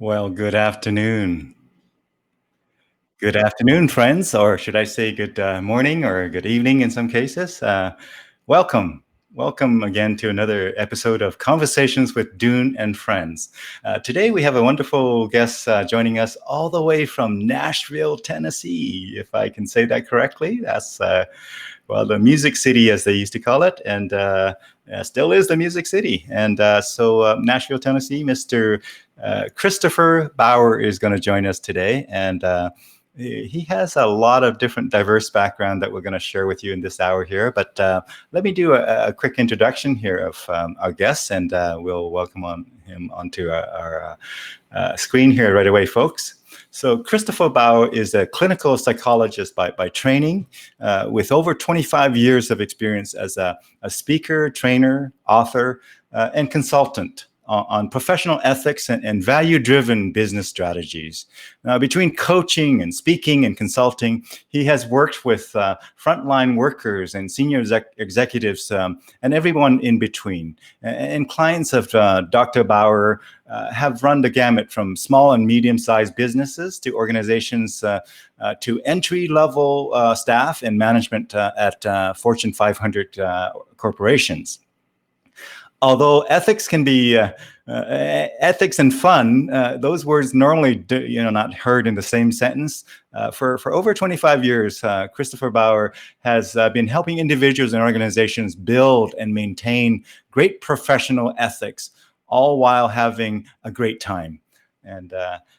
Well, good afternoon. Good afternoon, friends, or should I say good morning or good evening in some cases. Welcome. Welcome again to another episode of Conversations with Dune and Friends. Today we have a wonderful guest joining us all the way from Nashville, Tennessee, if I can say that correctly. That's, the Music City, as they used to call it, and still is the Music City. And so Nashville, Tennessee, Mr. Christopher Bauer is going to join us today. And he has a lot of different diverse background that we're going to share with you in this hour here. But let me do a quick introduction here of our guests, and we'll welcome him onto our screen here right away, folks. So Christopher Bauer is a clinical psychologist by training, with over 25 years of experience as a speaker, trainer, author, and consultant on professional ethics and value-driven business strategies. Between coaching and speaking and consulting, he has worked with frontline workers and senior executives and everyone in between. And clients of Dr. Bauer have run the gamut from small and medium-sized businesses to organizations to entry-level staff and management at Fortune 500 corporations. Although ethics can be ethics and fun, those words normally not heard in the same sentence. For over 25 years, Christopher Bauer has been helping individuals and organizations build and maintain great professional ethics, all while having a great time. And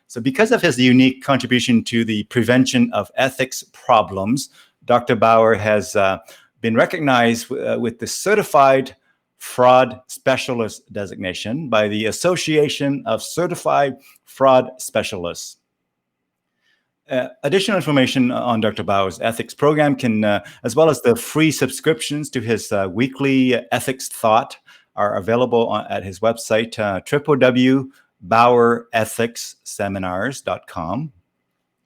so because of his unique contribution to the prevention of ethics problems, Dr. Bauer has been recognized with the Certified Fraud Specialist designation by the Association of Certified Fraud Specialists. Additional information on Dr. Bauer's ethics program can, as well as the free subscriptions to his weekly ethics thought, are available at his website, www.bauerethicsseminars.com.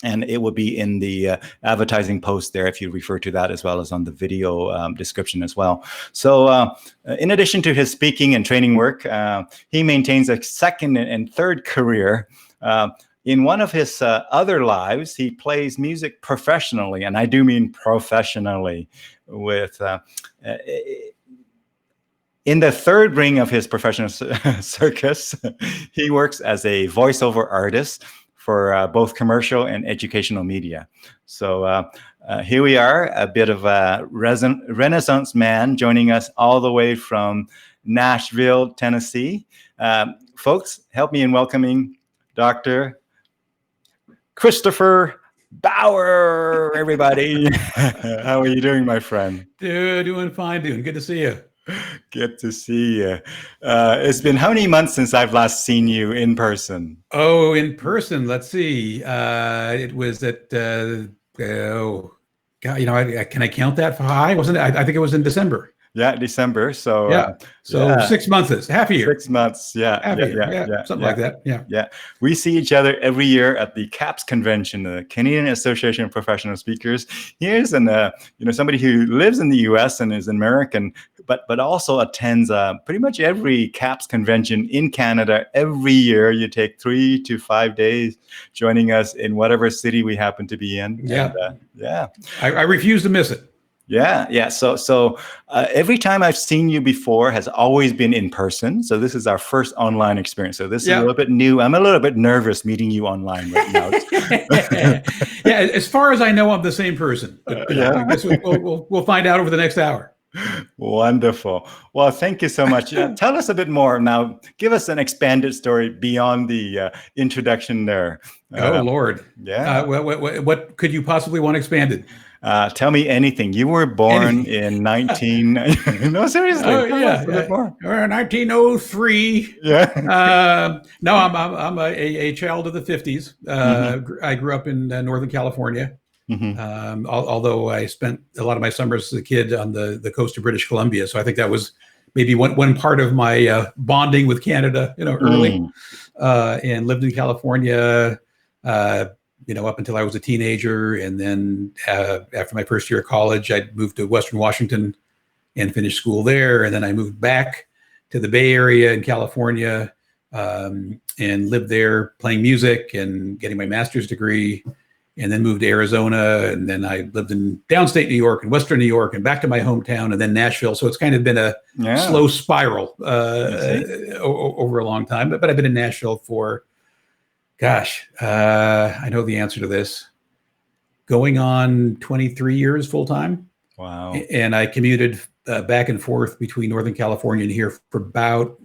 And it will be in the advertising post there if you refer to that, as well as on the video description as well. So in addition to his speaking and training work, he maintains a second and third career. In one of his other lives, he plays music professionally, and I do mean professionally, with in the third ring of his professional circus, he works as a voiceover artist for both commercial and educational media. So here we are, a bit of a Renaissance man joining us all the way from Nashville, Tennessee. Folks, help me in welcoming Dr. Christopher Bauer, everybody. How are you doing, my friend? Dude, doing fine, dude. Good to see you. Good to see you. It's been how many months since I've last seen you in person? Oh, in person. Let's see. It was at God, can I count that high? Wasn't it? I think it was in December. Yeah, December. So yeah. 6 months, half a year. 6 months. Yeah. Half a year. Something like that. Yeah. Yeah. We see each other every year at the CAPS convention, the Canadian Association of Professional Speakers. Here's somebody who lives in the US and is American, but also attends pretty much every CAPS convention in Canada every year. You take 3 to 5 days joining us in whatever city we happen to be in. Yeah. And, I refuse to miss it. Yeah. So every time I've seen you before has always been in person. So this is our first online experience. So this is a little bit new. I'm a little bit nervous meeting you online right now. Yeah, as far as I know, I'm the same person. But, I guess we'll find out over the next hour. Wonderful. Well, thank you so much. Tell us a bit more now. Give us an expanded story beyond the introduction there. Oh, Lord. Yeah. What could you possibly want expanded? Tell me anything. You were born in 19... No, seriously. Oh, yeah. 1903. Yeah. No, I'm a child of the 50s. I grew up in Northern California. Mm-hmm. Although I spent a lot of my summers as a kid on the coast of British Columbia. So I think that was maybe one part of my bonding with Canada, early, and lived in California, up until I was a teenager. And then after my first year of college, I moved to Western Washington and finished school there. And then I moved back to the Bay Area in California and lived there playing music and getting my master's degree, and then moved to Arizona. And then I lived in downstate New York and Western New York and back to my hometown and then Nashville. So it's kind of been a slow spiral over a long time. But I've been in Nashville for, gosh, I know the answer to this, going on 23 years full time. Wow. And I commuted back and forth between Northern California and here for about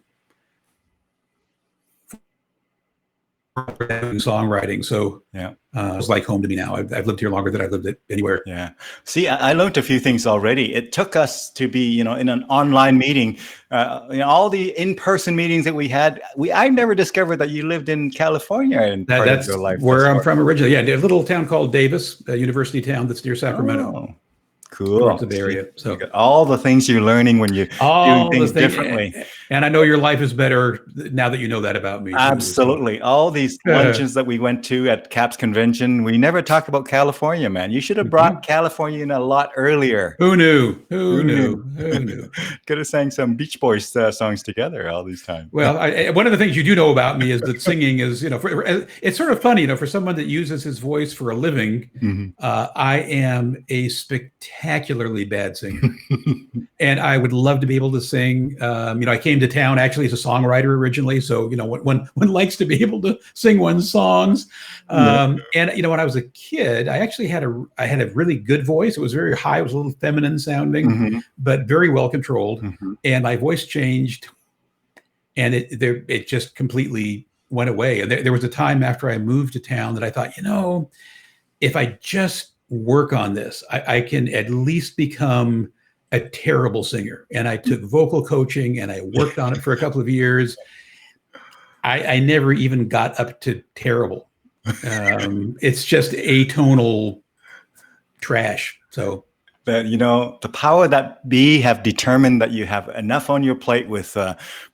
songwriting. So yeah, it was like home to me now. I've lived here longer than I've lived anywhere. Yeah. See, I learned a few things already. It took us to be, in an online meeting, all the in-person meetings that we had. I never discovered that you lived in California in part of your life. That's where I'm from originally. Yeah, a little town called Davis, a university town that's near Sacramento. Oh. Cool. The Bay Area. So all the things you're learning when you're doing things differently. And I know your life is better now that you know that about me. Absolutely. So. All these luncheons that we went to at CAPS convention, we never talked about California, man. You should have brought California in a lot earlier. Who knew? Who knew? Could have sang some Beach Boys songs together all these times. Well, one of the things you do know about me is that singing is, it's sort of funny, for someone that uses his voice for a living, I am a spectacularly bad singer. And I would love to be able to sing. I came to town actually as a songwriter originally. So, one likes to be able to sing one's songs. And, when I was a kid, I actually had a really good voice. It was very high. It was a little feminine sounding, but very well controlled. And my voice changed and it just completely went away. And there was a time after I moved to town that I thought, if I just work on this, I can at least become a terrible singer. And I took vocal coaching and I worked on it for a couple of years. I never even got up to terrible. It's just atonal trash. So that, the power that be have determined that you have enough on your plate with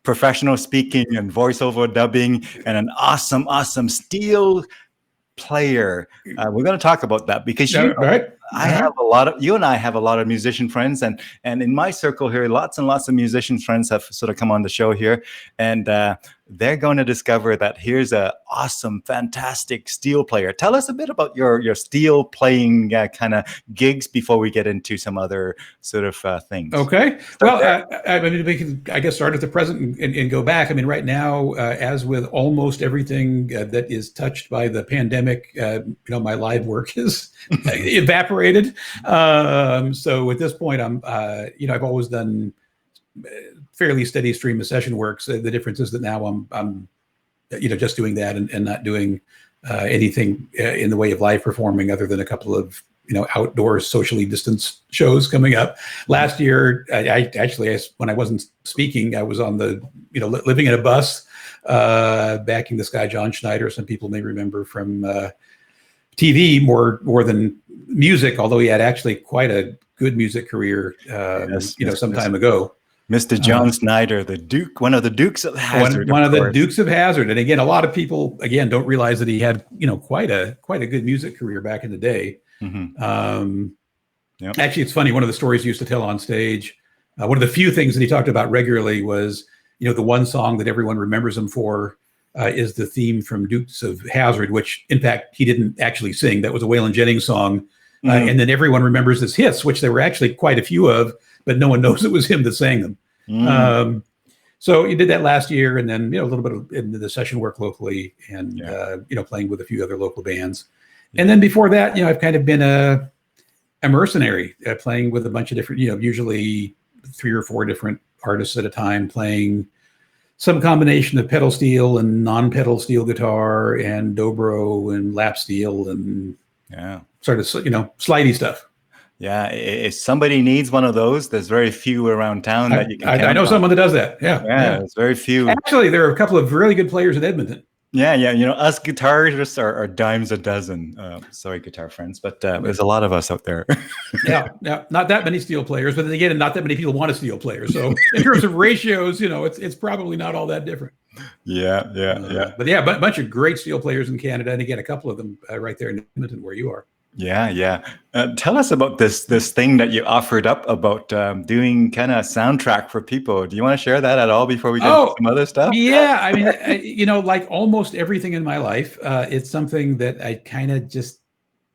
professional speaking and voiceover dubbing and an awesome steel player. We're going to talk about that because you and I have a lot of musician friends, and in my circle here, lots and lots of musician friends have sort of come on the show here, and they're going to discover that here's a awesome, fantastic steel player. Tell us a bit about your steel playing kind of gigs before we get into some other sort of things. Okay. Well, we can, I guess, start at the present and go back. Right now, as with almost everything that is touched by the pandemic, my live work is evaporated. So at this point, I've always done fairly steady stream of session works. The difference is that now I'm just doing that and not doing anything in the way of live performing other than a couple of outdoor socially distanced shows coming up. Last year, I when I wasn't speaking, I was on the living in a bus backing this guy John Schneider. Some people may remember from TV more than music, although he had actually quite a good music career some time ago. Mr. John Schneider, the Duke, one of the Dukes of Hazzard. One of the Dukes of Hazzard. And again, a lot of people, don't realize that he had, quite a good music career back in the day. Actually, it's funny. One of the stories he used to tell on stage, one of the few things that he talked about regularly was, the one song that everyone remembers him for is the theme from Dukes of Hazzard, which in fact, he didn't actually sing. That was a Waylon Jennings song. And then everyone remembers his hits, which there were actually quite a few of, but no one knows it was him that sang them. So he did that last year, and then a little bit of into the session work locally, and playing with a few other local bands. And then before that, I've kind of been a mercenary, playing with a bunch of different, usually 3 or 4 different artists at a time, playing some combination of pedal steel and non-pedal steel guitar and dobro and lap steel and sort of slidey stuff. Yeah, if somebody needs one of those, there's very few around town that you can. I know someone that does that. Yeah, there's very few. Actually, there are a couple of really good players in Edmonton. Yeah. Us guitarists are dimes a dozen. Sorry, guitar friends, but there's a lot of us out there. yeah, not that many steel players, but then again, not that many people want a steel player. So in terms of ratios, it's probably not all that different. Yeah. But a bunch of great steel players in Canada, and again, a couple of them right there in Edmonton, where you are. Yeah, yeah. Tell us about this thing that you offered up about doing kind of soundtrack for people. Do you want to share that at all before we get into Oh, some other stuff? yeah. I mean, like almost everything in my life, it's something that I kind of just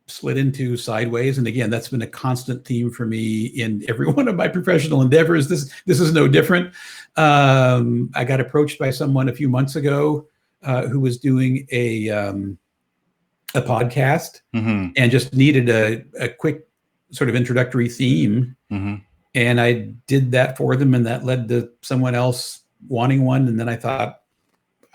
slid into sideways. And again, that's been a constant theme for me in every one of my professional endeavors. This is no different. I got approached by someone a few months ago who was doing a podcast Mm-hmm. and just needed a quick sort of introductory theme. Mm-hmm. And I did that for them, and that led to someone else wanting one. And then I thought,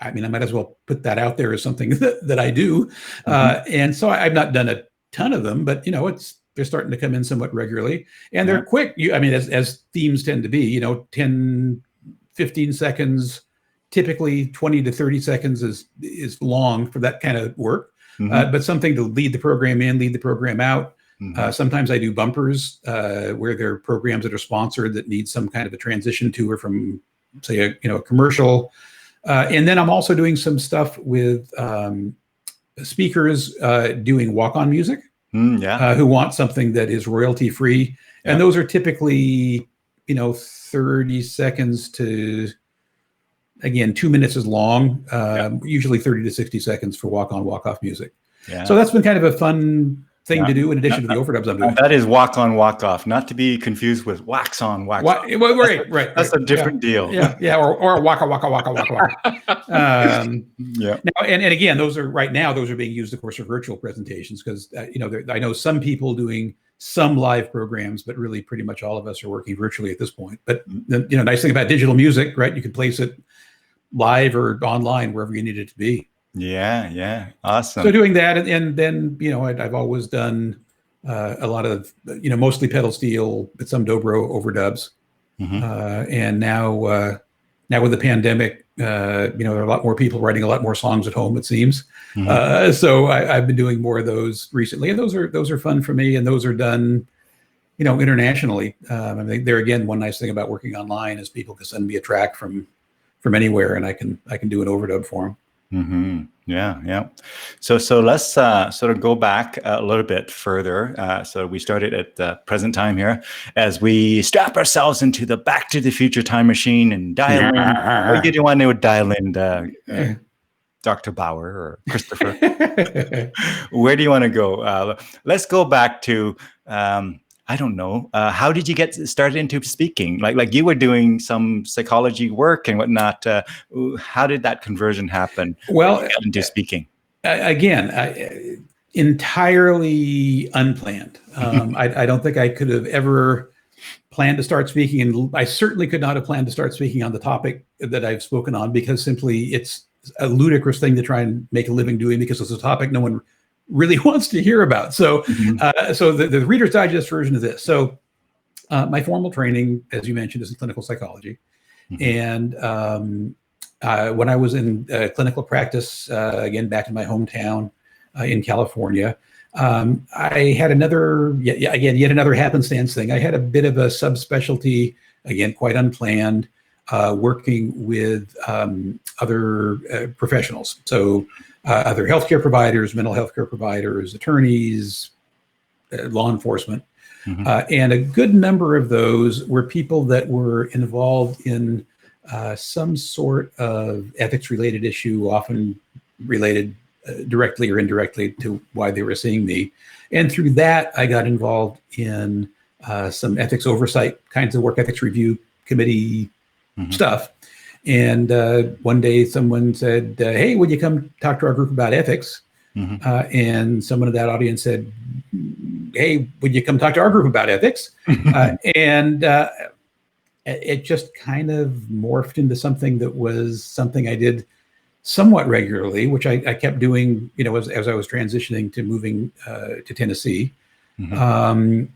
I mean, I might as well put that out there as something that I do. Mm-hmm. And so I've not done a ton of them, but they're starting to come in somewhat regularly, and Yeah. they're quick. I mean, as themes tend to be, 10, 15 seconds, typically 20 to 30 seconds is long for that kind of work. Mm-hmm. But something to lead the program in, lead the program out. Mm-hmm. Sometimes I do bumpers where there are programs that are sponsored that need some kind of a transition to or from, say, a commercial. And then I'm also doing some stuff with speakers doing walk-on music Yeah. who want something that is royalty free. Yeah. And those are typically, 30 seconds to, again, 2 minutes is long, usually 30 to 60 seconds for walk-on, walk-off music. Yeah. So that's been kind of a fun thing to do in addition to the overdubs I'm doing. That is walk on, walk off, not to be confused with wax on, wax off. Right. That's a different deal. Yeah, or waka, waka, waka, waka, waka. Yeah. Now, and again, those are being used, of course, for virtual presentations because, I know some people doing some live programs, but really pretty much all of us are working virtually at this point. But the nice thing about digital music, right? You can place it live or online wherever you need it to be. Yeah. Awesome. So doing that, and then I've always done a lot of mostly pedal steel, but some dobro overdubs. Mm-hmm. And now with the pandemic, there are a lot more people writing a lot more songs at home, it seems. Mm-hmm. So I've been doing more of those recently, and those are fun for me, and those are done internationally. I mean, there again, one nice thing about working online is people can send me a track from anywhere, and I can do an overdub for them. Mm-hmm. Yeah. So let's sort of go back a little bit further. So we started at the present time here as we strap ourselves into the Back to the Future time machine and dial in. Or you do want to dial in Dr. Bauer or Christopher? Where do you want to go? Let's go back to I don't know. How did you get started into speaking? Like you were doing some psychology work and whatnot. How did that conversion happen? Well, into speaking again, entirely unplanned. I don't think I could have ever planned to start speaking, and I certainly could not have planned to start speaking on the topic that I've spoken on because simply it's a ludicrous thing to try and make a living doing because it's a topic no one really wants to hear about. So, so the Reader's Digest version of this. So, my formal training, as you mentioned, is in clinical psychology, and when I was in clinical practice, again back in my hometown in California, I had yet another happenstance thing. I had a bit of a subspecialty, again quite unplanned, working with other professionals. So. Other healthcare providers, mental health care providers, attorneys, law enforcement. And a good number of those were people that were involved in some sort of ethics-related issue, often related directly or indirectly to why they were seeing me. And through that, I got involved in some ethics oversight kinds of work, ethics review committee stuff. And one day someone said, hey, would you come talk to our group about ethics? And someone in that audience said, hey, would you come talk to our group about ethics? And it just kind of morphed into something that was something I did somewhat regularly, which I kept doing, as I was transitioning to moving to Tennessee. And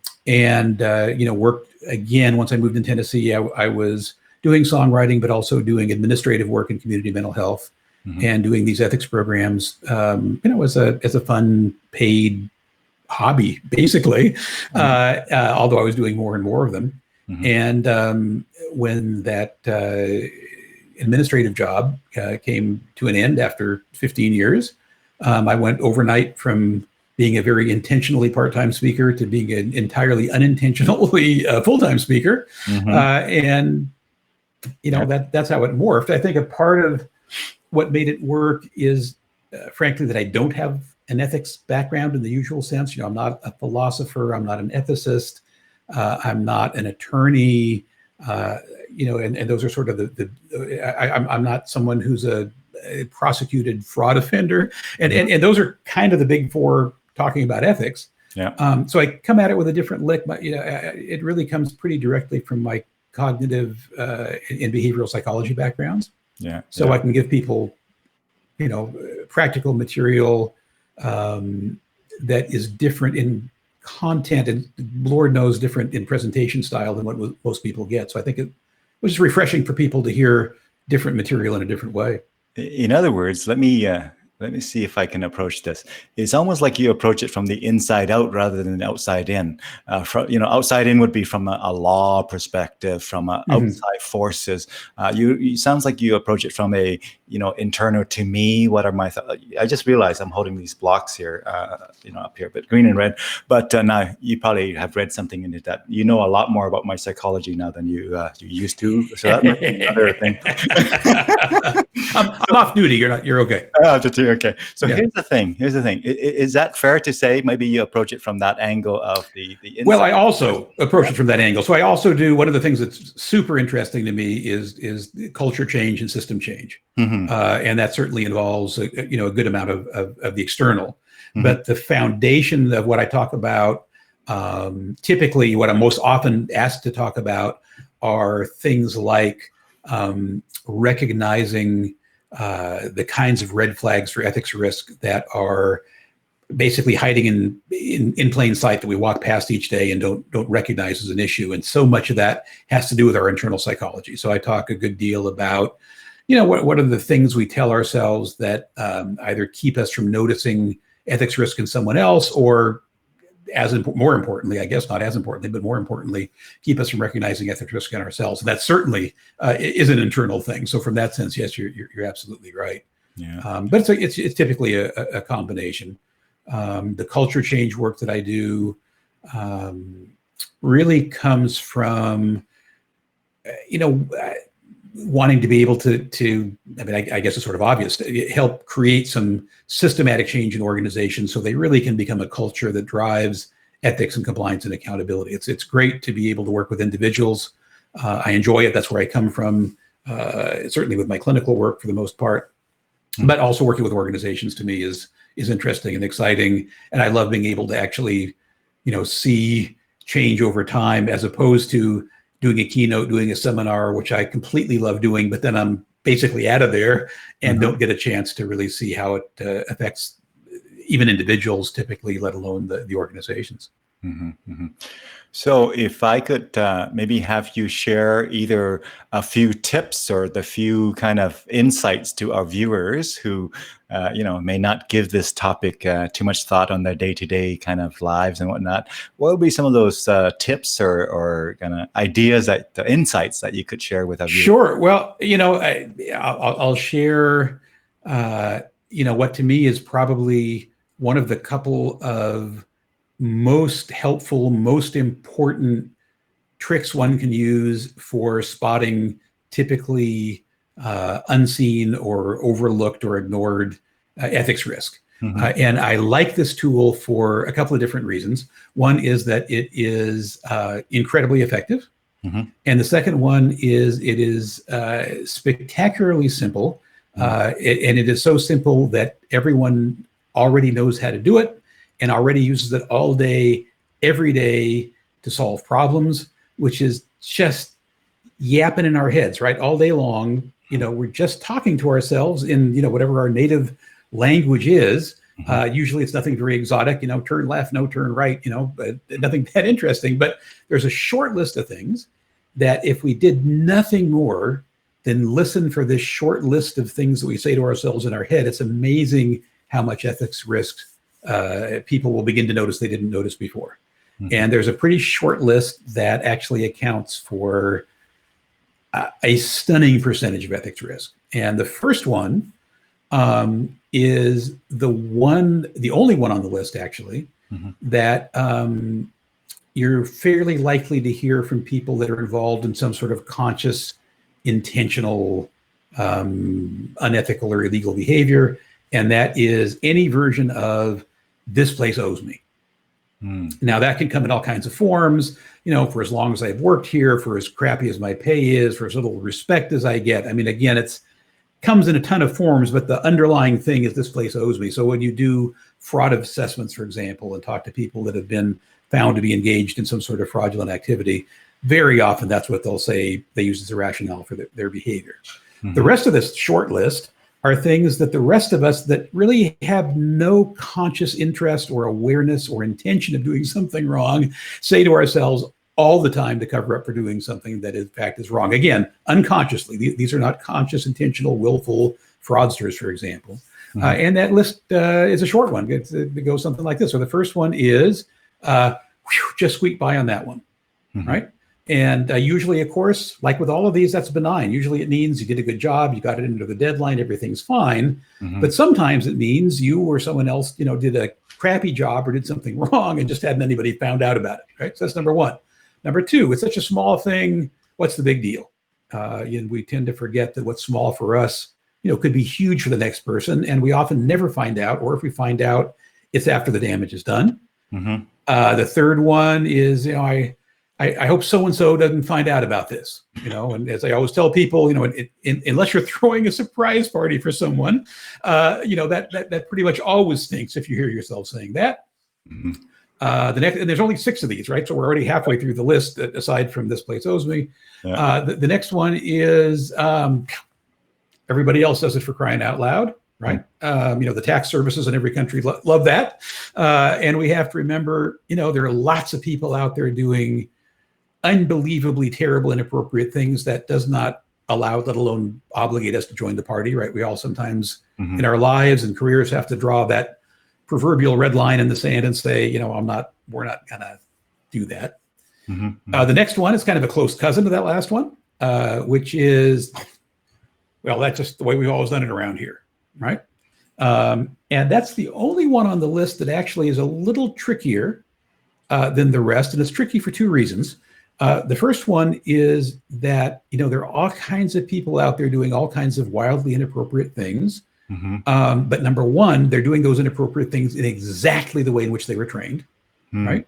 worked again, once I moved in Tennessee, I was doing songwriting, but also doing administrative work in community mental health and doing these ethics programs, as a fun paid hobby, basically, although I was doing more and more of them. And when that administrative job came to an end after 15 years, I went overnight from being a very intentionally part-time speaker to being an entirely unintentionally full-time speaker. And, that's how it morphed. I think a part of what made it work is, frankly, that I don't have an ethics background in the usual sense. I'm not a philosopher. I'm not an ethicist. I'm not an attorney. And those are sort of I'm not someone who's a prosecuted fraud offender. And those are kind of the big four talking about ethics. Yeah. So I come at it with a different lick, but it really comes pretty directly from my cognitive and behavioral psychology backgrounds. Yeah. So I can give people, practical material that is different in content and Lord knows different in presentation style than what most people get. So I think it was refreshing for people to hear different material in a different way. In other words, let me see if I can approach this. It's almost like you approach it from the inside out rather than outside in. Outside in would be from a law perspective, from outside forces. You sounds like you approach it from a internal to me. What are my thoughts? I just realized I'm holding these blocks here, up here, but green and red. But now you probably have read something in it that a lot more about my psychology now than you used to. So that might be another thing. I'm off duty. You're okay. Okay. So here's the thing. Is that fair to say? Maybe you approach it from that angle of the inside? Well, I also approach it from that angle. So I also do, one of the things that's super interesting to me is culture change and system change. And that certainly involves a good amount of the external. But the foundation of what I talk about, typically what I'm most often asked to talk about, are things like recognizing the kinds of red flags for ethics risk that are basically hiding in plain sight that we walk past each day and don't recognize as an issue. And so much of that has to do with our internal psychology. So I talk a good deal about, what are the things we tell ourselves that either keep us from noticing ethics risk in someone else, or more importantly, I guess not as importantly, but more importantly, keep us from recognizing ethics risk in ourselves. And that certainly is an internal thing. So from that sense, yes, you're absolutely right. Yeah. But it's typically a combination. The culture change work that I do really comes from, wanting to be able to I guess it's sort of obvious, to help create some systematic change in organizations so they really can become a culture that drives ethics and compliance and accountability. It's great to be able to work with individuals. I enjoy it. That's where I come from, certainly with my clinical work for the most part. But also working with organizations to me is interesting and exciting. And I love being able to actually, see change over time, as opposed to doing a keynote, doing a seminar, which I completely love doing, but then I'm basically out of there and don't get a chance to really see how it affects even individuals typically, let alone the organizations. So if I could maybe have you share either a few tips or the few kind of insights to our viewers who, may not give this topic too much thought on their day-to-day kind of lives and whatnot, what would be some of those tips or kind of ideas, the insights that you could share with our viewers? Sure. Well, I'll share, what to me is probably one of the couple of most helpful, most important tricks one can use for spotting typically unseen or overlooked or ignored ethics risk. And I like this tool for a couple of different reasons. One is that it is incredibly effective. And the second one is it is spectacularly simple. And it is so simple that everyone already knows how to do it and already uses it all day, every day to solve problems, which is just yapping in our heads, right? All day long, we're just talking to ourselves in, whatever our native language is. Usually it's nothing very exotic, turn left, no turn right, but nothing that interesting. But there's a short list of things that if we did nothing more than listen for this short list of things that we say to ourselves in our head, it's amazing how much ethics risk people will begin to notice they didn't notice before. And there's a pretty short list that actually accounts for a stunning percentage of ethics risk. And the first one is the only one on the list, actually, that you're fairly likely to hear from people that are involved in some sort of conscious, intentional, unethical or illegal behavior. And that is any version of "this place owes me." Now, that can come in all kinds of forms, for as long as I've worked here, for as crappy as my pay is, for as little respect as I get. I mean, again, it's comes in a ton of forms, but the underlying thing is "this place owes me." So when you do fraud assessments, for example, and talk to people that have been found to be engaged in some sort of fraudulent activity, very often that's what they'll say they use as a rationale for their behavior. The rest of this short list are things that the rest of us that really have no conscious interest or awareness or intention of doing something wrong say to ourselves all the time to cover up for doing something that in fact is wrong. Again, unconsciously. These are not conscious, intentional, willful fraudsters, for example. And that list is a short one. It goes something like this. So the first one is just squeak by on that one, right? And usually, of course, like with all of these, that's benign. Usually it means you did a good job, you got it into the deadline, everything's fine. But sometimes it means you or someone else, did a crappy job or did something wrong and just hadn't anybody found out about it, right? So that's number one. Number two, it's such a small thing. What's the big deal? We tend to forget that what's small for us, could be huge for the next person. And we often never find out, or if we find out, it's after the damage is done. The third one is, I hope so-and-so doesn't find out about this, and as I always tell people, unless you're throwing a surprise party for someone, that pretty much always stinks if you hear yourself saying that. The next, and there's only 6 of these, right? So we're already halfway through the list, aside from "this place owes me." The next one is everybody else does it, for crying out loud, right? The tax services in every country love that. And we have to remember, there are lots of people out there doing unbelievably terrible, inappropriate things that does not allow, let alone obligate us to join the party, right? We all sometimes in our lives and careers have to draw that proverbial red line in the sand and say, we're not gonna do that. The next one is kind of a close cousin to that last one, which is, well, that's just the way we've always done it around here, right? And that's the only one on the list that actually is a little trickier than the rest. And it's tricky for 2 reasons. The first one is that, there are all kinds of people out there doing all kinds of wildly inappropriate things. But number one, they're doing those inappropriate things in exactly the way in which they were trained, right?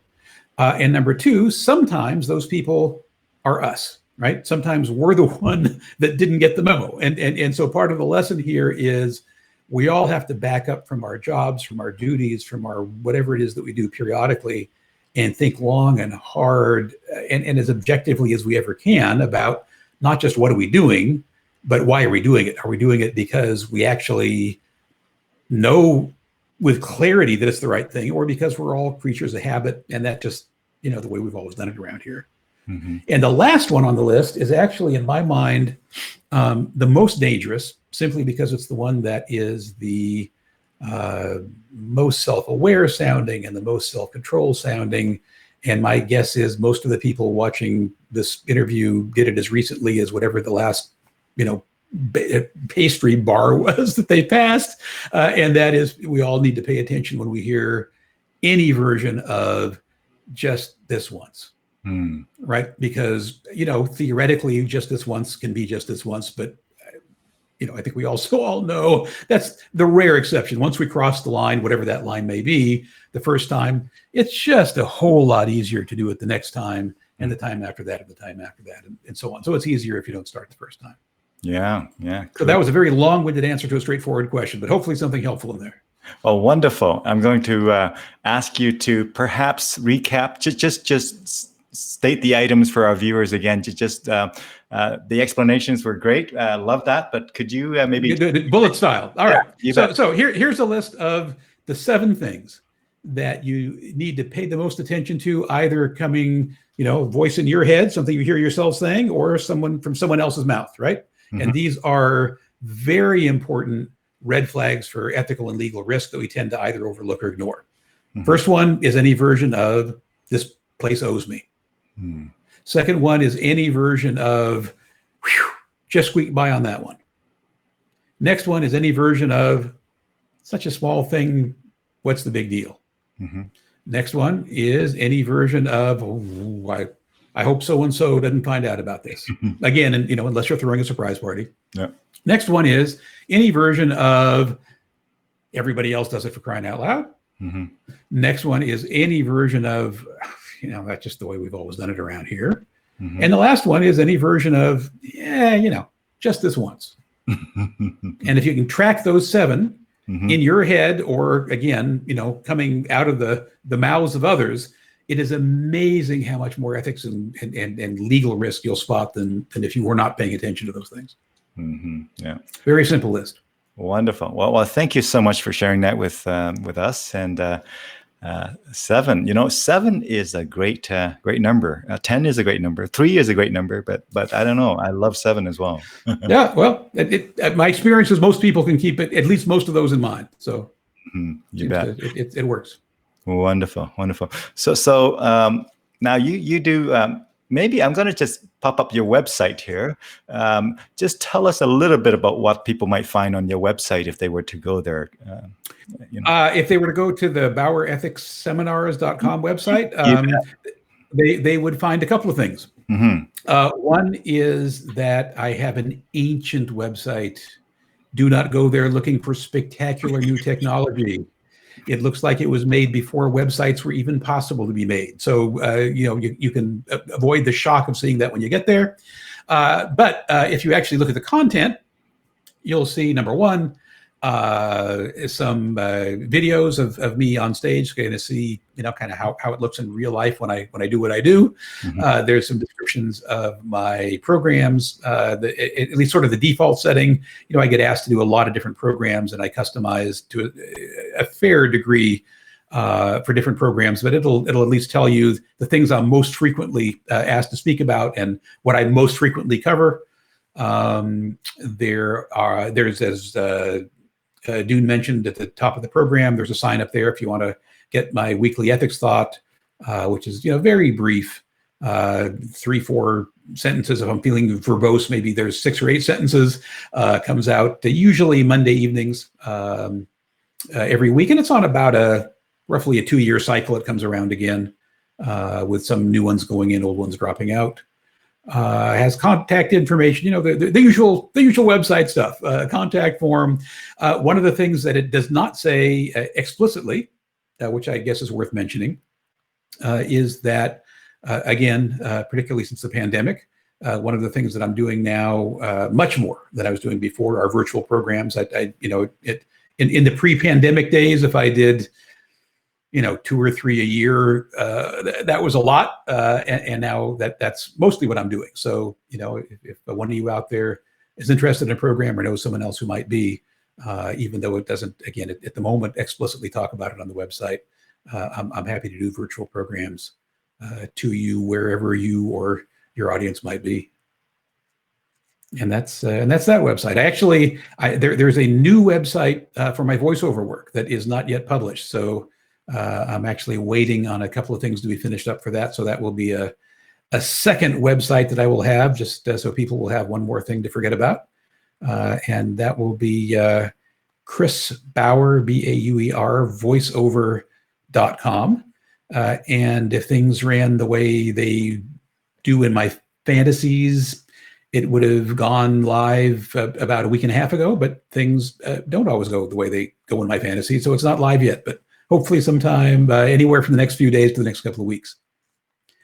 And number two, sometimes those people are us, right? Sometimes we're the one that didn't get the memo. And so part of the lesson here is we all have to back up from our jobs, from our duties, from our whatever it is that we do periodically, and think long and hard and as objectively as we ever can about not just what are we doing, but why are we doing it? Are we doing it because we actually know with clarity that it's the right thing, or because we're all creatures of habit and that just, the way we've always done it around here? And the last one on the list is actually, in my mind, the most dangerous, simply because it's the one that is the most self-aware sounding and the most self-control sounding. And my guess is most of the people watching this interview did it as recently as whatever the last, pastry bar was that they passed. And that is, we all need to pay attention when we hear any version of "just this once." Right? Because, theoretically, just this once can be just this once, but I think we also all know that's the rare exception. Once we cross the line, whatever that line may be, the first time, it's just a whole lot easier to do it the next time, and the time after that, and the time after that, and so on. So it's easier if you don't start the first time. Yeah. So that was a very long-winded answer to a straightforward question, but hopefully something helpful in there. Well, wonderful. I'm going to ask you to perhaps recap, just state the items for our viewers again. The explanations were great. Love that. But could you maybe bullet style? All right. Yeah, so here's a list of the 7 things that you need to pay the most attention to, either coming, voice in your head, something you hear yourself saying, or from someone else's mouth, right? And these are very important red flags for ethical and legal risk that we tend to either overlook or ignore. First one is any version of "this place owes me." Second one is any version of just squeak by on that one. Next one is any version of such a small thing. What's the big deal? Mm-hmm. Next one is any version of, oh, I hope so-and-so doesn't find out about this. Again, and unless you're throwing a surprise party. Yeah. Next one is any version of everybody else does it, for crying out loud. Mm-hmm. Next one is any version of, that's just the way we've always done it around here. Mm-hmm. And the last one is any version of, just this once. And if you can track those 7 mm-hmm. in your head, or again, coming out of the mouths of others, it is amazing how much more ethics and legal risk you'll spot than if you were not paying attention to those things. Mm-hmm. Yeah. Very simple list. Wonderful. Well, thank you so much for sharing that with us. And 7, 7 is a great number. 10 is a great number. 3 is a great number, but I don't know. I love 7 as well. Yeah. Well, my experience is most people can keep at least most of those in mind. So you bet. It works. Wonderful. So now you do. Maybe I'm going to just pop up your website here. Just tell us a little bit about what people might find on your website if they were to go there. If they were to go to the BauerEthicsSeminars.com website, they would find a couple of things. Mm-hmm. One is that I have an ancient website. Do not go there looking for spectacular new technology. It looks like it was made before websites were even possible to be made. So, you can avoid the shock of seeing that when you get there. But if you actually look at the content, you'll see, number one, some videos of me on stage, going to see, kind of how it looks in real life when I do what I do. Mm-hmm. There's some descriptions of my programs, at least sort of the default setting. I get asked to do a lot of different programs, and I customize to a fair degree for different programs, but it'll at least tell you the things I'm most frequently asked to speak about and what I most frequently cover. There's as Dune mentioned at the top of the program, there's a sign up there if you want to get my weekly ethics thought, which is very brief, 3-4 sentences. If I'm feeling verbose, maybe there's 6 or 8 sentences. Comes out usually Monday evenings every week, and it's on about roughly a 2-year cycle. It comes around again with some new ones going in, old ones dropping out. Has contact information, the usual website stuff, contact form. One of the things that it does not say explicitly, which I guess is worth mentioning, is that, again, particularly since the pandemic, one of the things that I'm doing now, much more than I was doing before, are virtual programs. In the pre-pandemic days, if I did 2 or 3 a year, that was a lot. And now that's mostly what I'm doing. So, if one of you out there is interested in a program or knows someone else who might be, even though it doesn't, again, at the moment, explicitly talk about it on the website, I'm happy to do virtual programs to you wherever you or your audience might be. And that's that website. There's a new website for my voiceover work that is not yet published. So I'm actually waiting on a couple of things to be finished up for that. So that will be a second website that I will have, just so people will have one more thing to forget about. And that will be Chris Bauer, Bauer, voiceover.com. And if things ran the way they do in my fantasies, it would have gone live about a week and a half ago, but things don't always go the way they go in my fantasy. So it's not live yet, but hopefully sometime anywhere from the next few days to the next couple of weeks.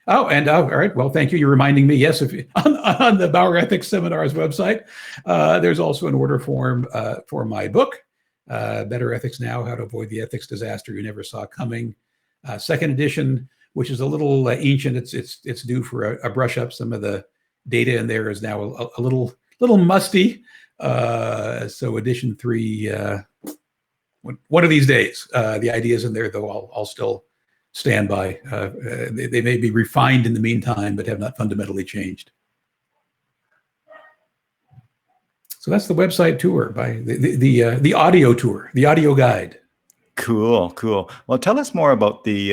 Oh, and all right. Well, thank you. You're reminding me. Yes, on the Bauer Ethics Seminars website, there's also an order form for my book, Better Ethics Now: How to Avoid the Ethics Disaster You Never Saw Coming. Second edition, which is a little ancient. It's due for a brush up. Some of the data in there is now a little musty. So edition 3. One of these days, the ideas in there, though, I'll still stand by. They may be refined in the meantime, but have not fundamentally changed. So that's the website tour, by the audio tour, the audio guide. Cool. Well, tell us more about the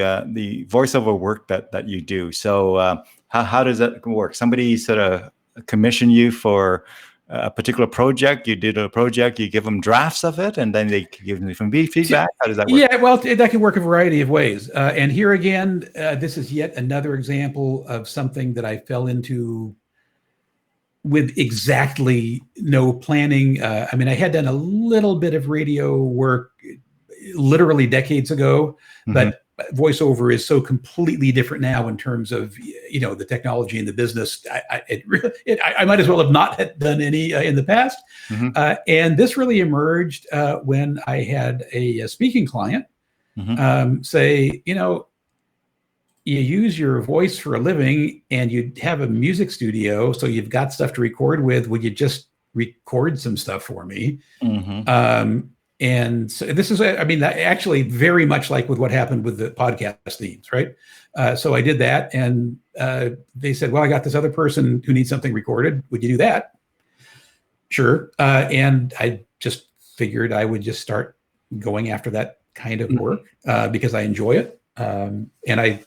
voiceover work that you do. So how does that work? Somebody sort of commission you for, 3 or 4 hours, and you do it, and then you get paid for it. How does that work? Yeah, well, a particular project? You did a project, you give them drafts of it, and then they give them feedback? How does that work? Yeah, well, that can work a variety of ways. And here again, this is yet another example of something that I fell into with exactly no planning. I mean, I had done a little bit of radio work literally decades ago, but voiceover is so completely different now in terms of, you know, the technology and the business. I might as well have not done any in the past. And this really emerged when I had a speaking client say, you know, you use your voice for a living and you have a music studio, so you've got stuff to record with. Would you just record some stuff for me? And so this is, I mean, actually very much like with what happened with the podcast themes, right? So I did that, and they said, well, I got this other person who needs something recorded. Would you do that? Sure. And I just figured I would just start going after that kind of work because I enjoy it. And I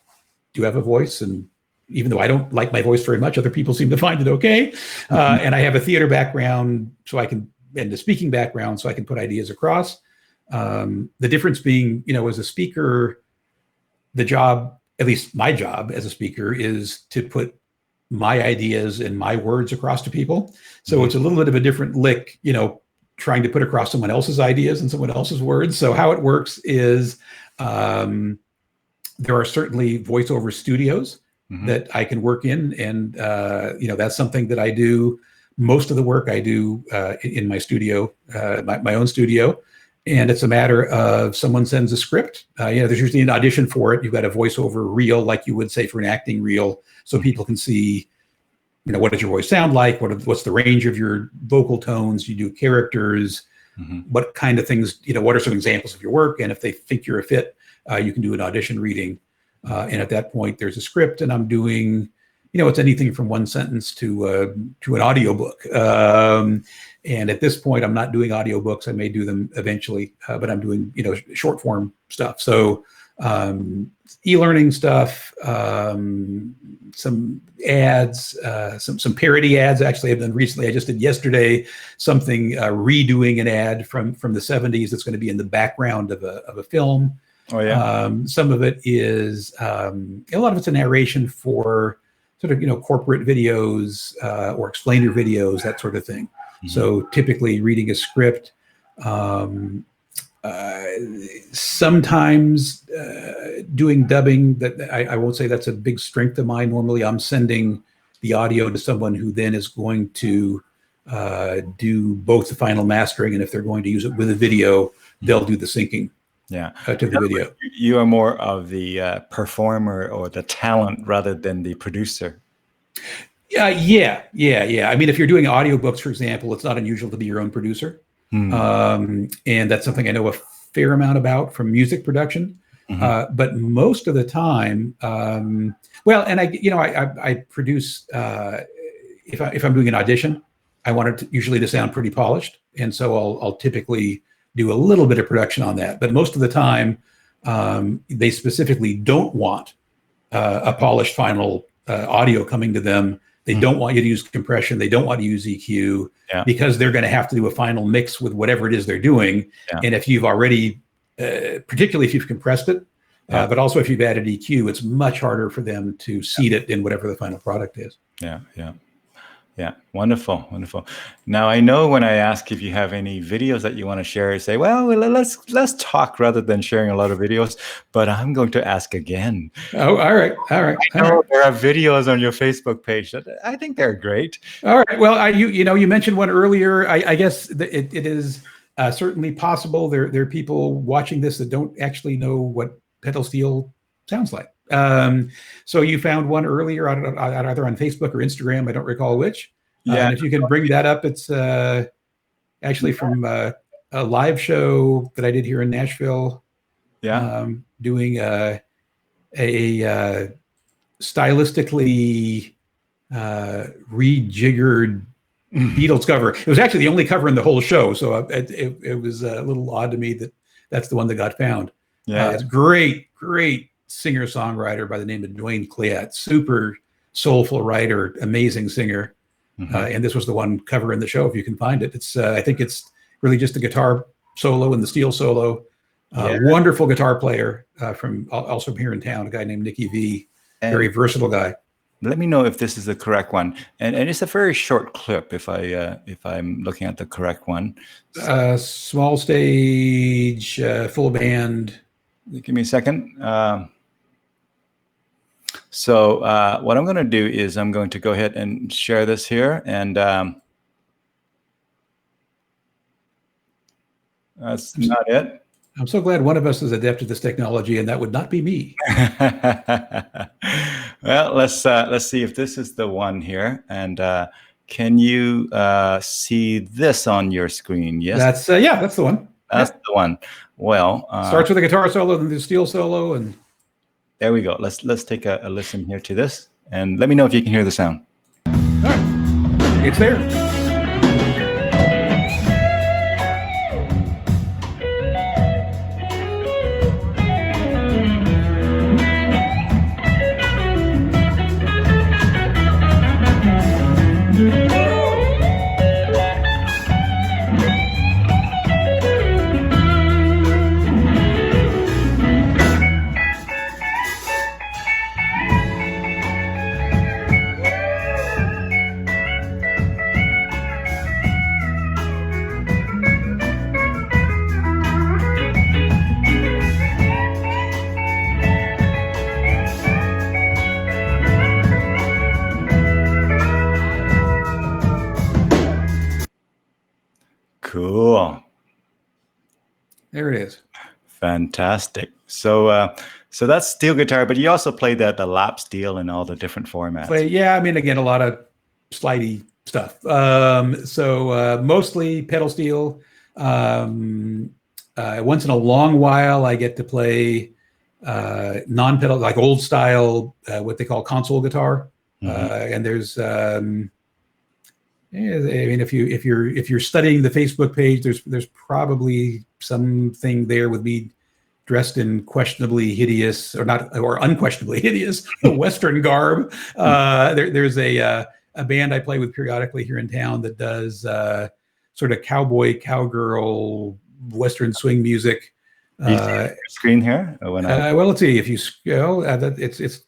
do have a voice, and even though I don't like my voice very much, other people seem to find it okay. And I have a theater background, and the speaking background, so I can put ideas across. The difference being, you know, as a speaker, the job, at least my job as a speaker, is to put my ideas and my words across to people. So it's a little bit of a different lick, you know, trying to put across someone else's ideas and someone else's words. So how it works is there are certainly voiceover studios that I can work in. And, you know, that's something that I do. Most of the work I do in my studio, my own studio. And it's a matter of someone sends a script. You know, there's usually an audition for it. You've got a voiceover reel, like you would say for an acting reel, so people can see, you know, what does your voice sound like? What's the range of your vocal tones? You do characters. What kind of things, you know, what are some examples of your work? And if they think you're a fit, you can do an audition reading. And at that point, there's a script, and I'm doing, you know, it's anything from one sentence to an audiobook. And at this point, I'm not doing audiobooks. I may do them eventually, but I'm doing, you know, short form stuff. So e-learning stuff, some ads, some parody ads. Actually, I've done recently. I just did yesterday something redoing an ad from the 70s that's going to be in the background of a film. Oh yeah. Some of it is a lot of it's a narration for sort of, you know, corporate videos or explainer videos, that sort of thing. So typically reading a script, sometimes doing dubbing. That I won't say that's a big strength of mine. Normally I'm sending the audio to someone who then is going to do both the final mastering, and if they're going to use it with a video, they'll do the syncing. Yeah, to the video. You are more of the performer or the talent rather than the producer. Yeah. I mean, if you're doing audiobooks, for example, it's not unusual to be your own producer. And that's something I know a fair amount about from music production. But most of the time, well, and I produce, if I'm doing an audition, I want it usually to sound pretty polished. And so I'll typically do a little bit of production on that. But most of the time, they specifically don't want a polished final audio coming to them. They don't want you to use compression. They don't want to use EQ because they're going to have to do a final mix with whatever it is they're doing. And if you've already, particularly if you've compressed it, but also if you've added EQ, it's much harder for them to seed it in whatever the final product is. Yeah, wonderful. Now, I know when I ask if you have any videos that you want to share, you say, well, let's talk rather than sharing a lot of videos, but I'm going to ask again. Oh, all right. I know there are videos on your Facebook page that I think they're great. All right. Well, you mentioned one earlier. I guess it is certainly possible. There are people watching this that don't actually know what pedal steel sounds like. So you found one earlier either on Facebook or Instagram. I don't recall which. And if you can bring that up, it's actually from a live show that I did here in Nashville. Doing a stylistically rejiggered Beatles cover. It was actually the only cover in the whole show. So it was a little odd to me that that's the one that got found. It's great singer-songwriter by the name of Dwayne Cleat, super soulful writer, amazing singer. And this was the one cover in the show, if you can find it. It's I think it's really just the guitar solo and the steel solo. Wonderful guitar player from also here in town, a guy named Nicky V. Very versatile guy. Let me know if this is the correct one, and it's a very short clip. If I'm looking at the correct one. Small stage, full band. Give me a second. So what I'm going to do is I'm going to go ahead and share this here, and that's not it. I'm so glad one of us is adept at this technology, and that would not be me. Well, let's see if this is the one here. And can you see this on your screen? Yes, that's the one. That's the one. Well, starts with a guitar solo and the steel solo, and there we go. Let's take a listen here to this, and let me know if you can hear the sound. All right. It's there. Cool. There it is. Fantastic. So that's steel guitar, but you also play the lap steel in all the different formats. Yeah, I mean, again, a lot of slidey stuff. So mostly pedal steel. Once in a long while, I get to play non-pedal, like old style, what they call console guitar. And there's I mean, if you're studying the Facebook page, there's probably something there with me dressed in questionably hideous or unquestionably hideous Western garb. There's a band I play with periodically here in town that does sort of cowboy, cowgirl, Western swing music. Screen here. Well, let's see if you scroll. It's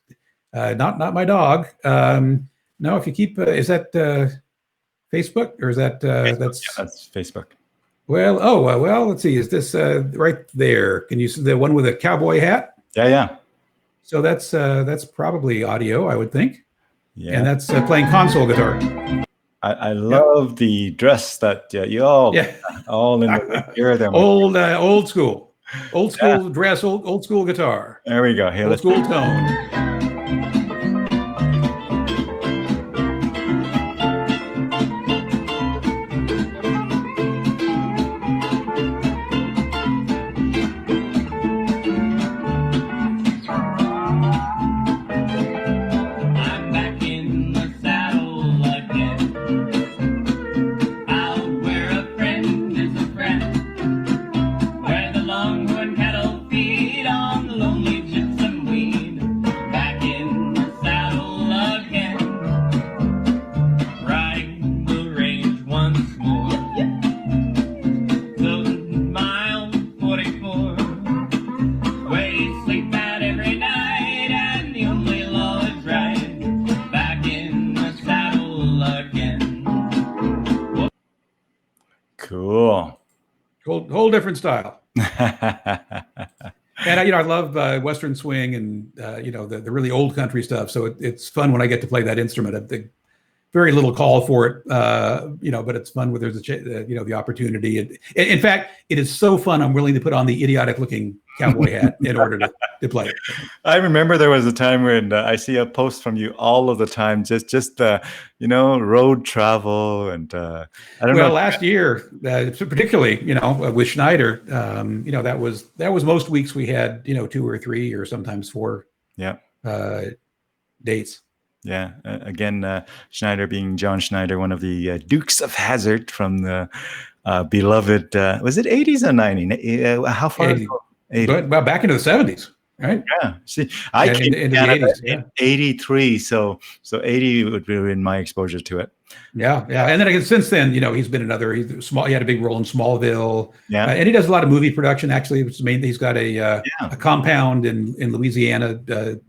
not my dog. No, if you keep is that Facebook or is that that's Facebook. Well, well, let's see. Is this right there? Can you see the one with a cowboy hat? Yeah. So that's probably audio, I would think. Yeah. And that's playing console guitar. I love the dress that you all in the gear there. Old school dress, old school guitar. There we go. Hey, old school tone. Cool. Whole different style. And I love Western swing and the really old country stuff. So it's fun when I get to play that instrument. Very little call for it, but it's fun when there's the opportunity. In fact, it is so fun. I'm willing to put on the idiotic looking cowboy hat in order to play it. I remember there was a time when I see a post from you all of the time, just road travel and I don't know. Well, last year, particularly, with Schneider, that was most weeks we had 2 or 3 or sometimes 4 dates. Yeah. Again, Schneider being John Schneider, one of the Dukes of Hazzard from the beloved, was it 80s or 90s? How far? 80. Well, back into the 70s. right? Yeah. See, I Yeah, in came the to end of the Canada 80s. in Yeah. 83, so 80 would be in my exposure to it. Yeah, yeah, and then again, since then, he's been another. He's small. He had a big role in Smallville, Yeah. and he does a lot of movie production. Actually, which is mainly he's got Yeah. a compound in Louisiana,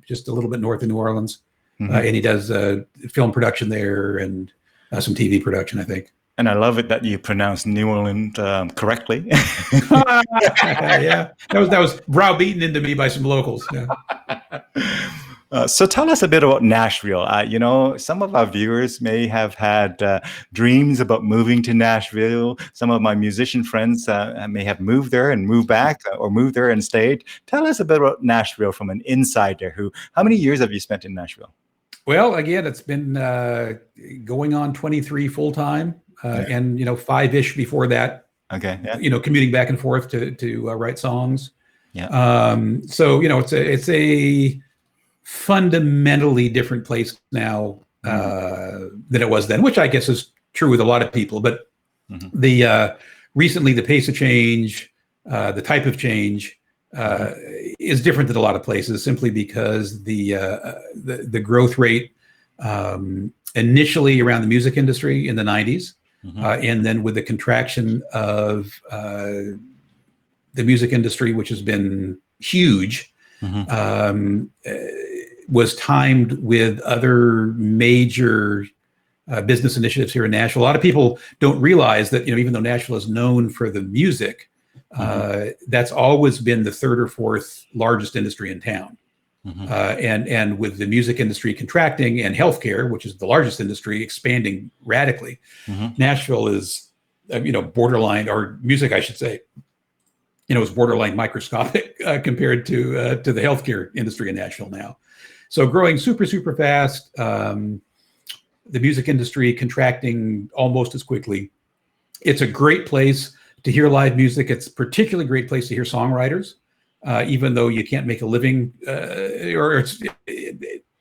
just a little bit north of New Orleans, Hmm. and he does film production there and some TV production, I think. And I love it that you pronounce New Orleans correctly. Yeah, that was browbeaten into me by some locals. Yeah. So tell us a bit about Nashville. Some of our viewers may have had dreams about moving to Nashville. Some of my musician friends may have moved there and moved back, or moved there and stayed. Tell us a bit about Nashville from an insider. How many years have you spent in Nashville? Well, again, it's been going on 23 full time, Yeah. and five-ish before that. Okay. Yeah. Commuting back and forth to write songs. Yeah. So it's a fundamentally different place now than it was then, which I guess is true with a lot of people. But the recently the pace of change, the type of change is different than a lot of places, simply because the growth rate initially around the music industry in the 90s, and then with the contraction of the music industry, which has been huge, was timed with other major business initiatives here in Nashville. A lot of people don't realize that, even though Nashville is known for the music, that's always been the third or fourth largest industry in town. And with the music industry contracting and healthcare, which is the largest industry, expanding radically, Nashville is, borderline, or music, I should say, is borderline microscopic compared to the healthcare industry in Nashville now. So growing super, super fast. The music industry contracting almost as quickly. It's a great place to hear live music. It's a particularly great place to hear songwriters, even though you can't make a living,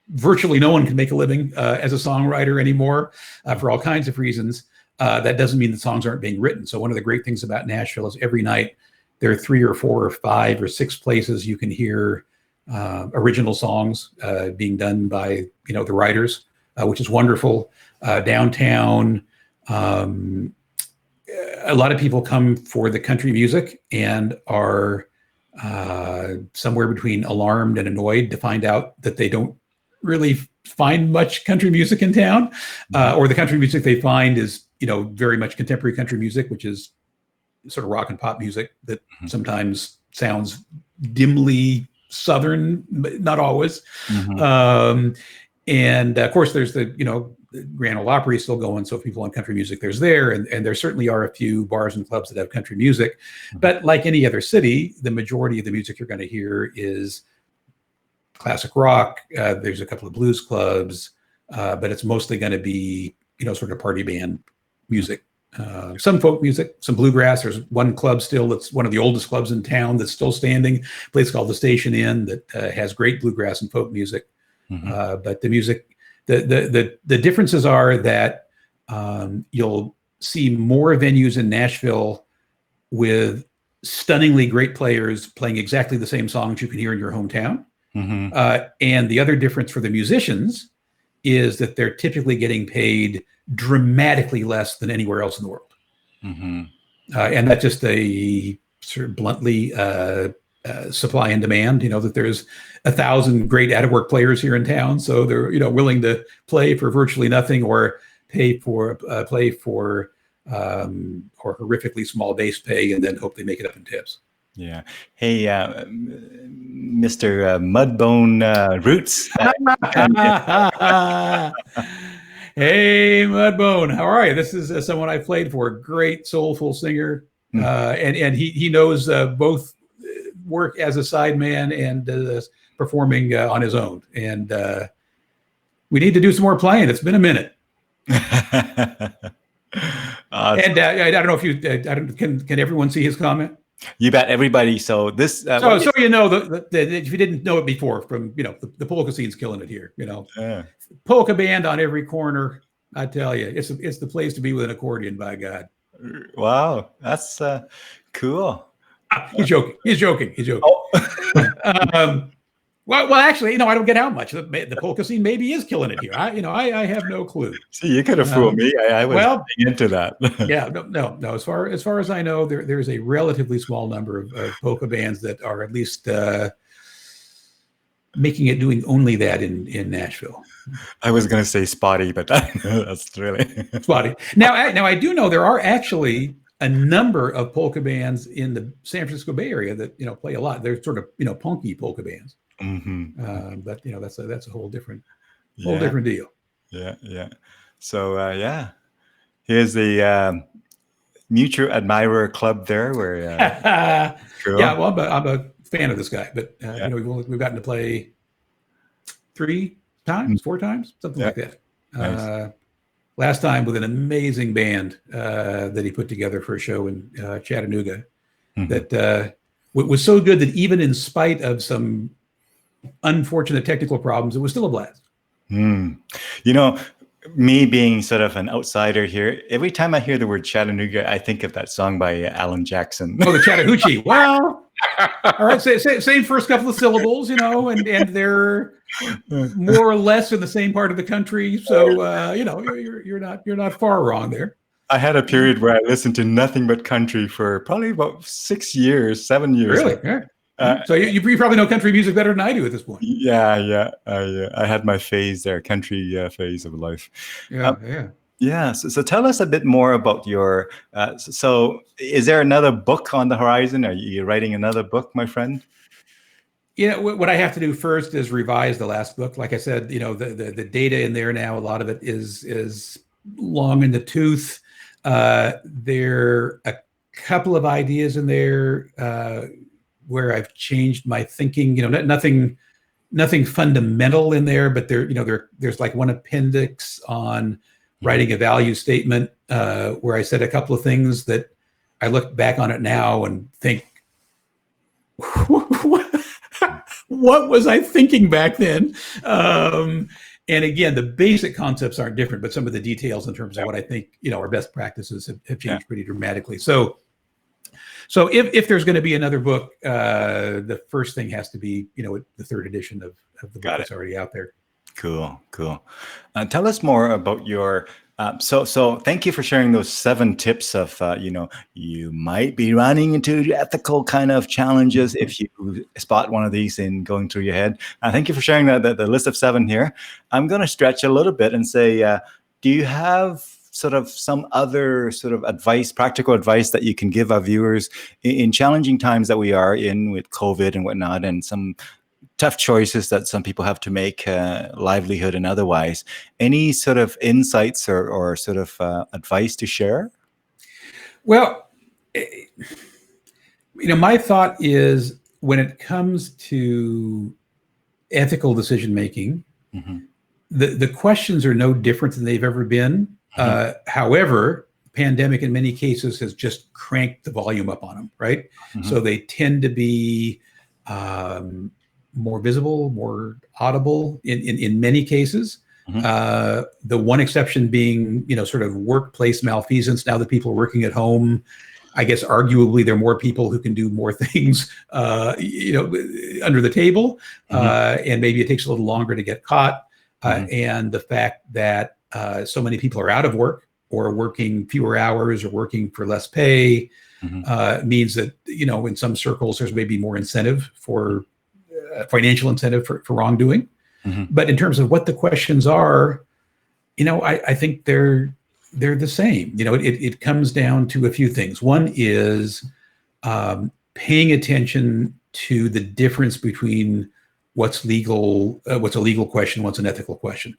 virtually no one can make a living as a songwriter anymore for all kinds of reasons. That doesn't mean the songs aren't being written. So one of the great things about Nashville is every night there are 3 or 4 or 5 or 6 places you can hear original songs being done by the writers, which is wonderful. Downtown, a lot of people come for the country music and are somewhere between alarmed and annoyed to find out that they don't really find much country music in town, or the country music they find is very much contemporary country music, which is sort of rock and pop music that sometimes sounds dimly Southern, but not always. And of course, there's the Grand Ole Opry is still going. So if people want country music, there's there, and there certainly are a few bars and clubs that have country music. But like any other city, the majority of the music you're going to hear is classic rock. There's a couple of blues clubs, but it's mostly going to be sort of party band music. Some folk music, some bluegrass. There's one club still that's one of the oldest clubs in town that's still standing, a place called the Station Inn that has great bluegrass and folk music. But the music, the differences are that you'll see more venues in Nashville with stunningly great players playing exactly the same songs you can hear in your hometown. And the other difference for the musicians is that they're typically getting paid dramatically less than anywhere else in the world. And that's just a sort of bluntly supply and demand, that there's 1,000 great out-of-work players here in town. So they're, willing to play for virtually nothing or play for horrifically small base pay and then hope they make it up in tips. Yeah. Hey, Mr. Mudbone Roots. Hey, Mudbone, how are you? This is someone I played for, a great soulful singer, and he knows both work as a sideman and performing on his own. And we need to do some more playing. It's been a minute. And I don't know if you can everyone see his comment? You bet, everybody. So this, so if you didn't know it before, from the polka scene's killing it here. Polka band on every corner. I tell you, it's the place to be with an accordion. By God! Wow, that's cool. He's joking. He's joking. Oh, Well, actually, I don't get how much the polka scene maybe is killing it here. I have no clue. See, you could have fooled me. I was Well, into that. yeah, no. As far as I know, there's a relatively small number of polka bands that are at least doing only that in Nashville. I was going to say spotty, but that's really spotty. Now I do know there are actually a number of polka bands in the San Francisco Bay Area that play a lot. They're sort of punky polka bands, but that's a whole different deal. Yeah. So yeah, here's the mutual admirer club there. Where cool. Yeah, well, I'm a fan of this guy, but we've gotten to play 3 times, 4 times, something like that. Nice. Last time with an amazing band that he put together for a show in Chattanooga that was so good that even in spite of some unfortunate technical problems, it was still a blast. Me being sort of an outsider here, every time I hear the word Chattanooga, I think of that song by Alan Jackson. Oh, the Chattahoochee. Well, all right, same first couple of syllables, and they're more or less in the same part of the country, so you're not far wrong there. I had a period where I listened to nothing but country for probably about 6 years, 7 years. Really? Yeah. So you probably know country music better than I do at this point. Yeah. I had my phase there, country phase of life. Yeah. So tell us a bit more about your. So is there another book on the horizon? Are you writing another book, my friend? What I have to do first is revise the last book. Like I said, the data in there now, a lot of it is long in the tooth. There are a couple of ideas in there where I've changed my thinking. Nothing fundamental in there, but there's like one appendix on writing a value statement where I said a couple of things that I look back on it now and think, what was I thinking back then? And again, the basic concepts aren't different, but some of the details in terms of what I think our best practices have changed pretty dramatically. So if there's going to be another book, the first thing has to be the 3rd edition of the book that's already out there. Cool. Tell us more about your. So thank you for sharing those 7 tips of you might be running into ethical kind of challenges if you spot one of these in going through your head. Thank you for sharing the list of 7 here. I'm going to stretch a little bit and say, do you have sort of some other sort of advice, practical advice that you can give our viewers in challenging times that we are in with COVID and whatnot, and some tough choices that some people have to make, livelihood and otherwise? Any sort of insights or sort of advice to share? Well, my thought is when it comes to ethical decision making, the questions are no different than they've ever been. However, the pandemic in many cases has just cranked the volume up on them, right? So they tend to be more visible, more audible in many cases. The one exception being, sort of workplace malfeasance. Now that people are working at home, I guess arguably there are more people who can do more things, under the table, and maybe it takes a little longer to get caught. And the fact that so many people are out of work or working fewer hours or working for less pay means that, in some circles, there's maybe more incentive for financial incentive for wrongdoing. But in terms of what the questions are, I think they're the same. It comes down to a few things. One is paying attention to the difference between what's legal, what's a legal question, what's an ethical question.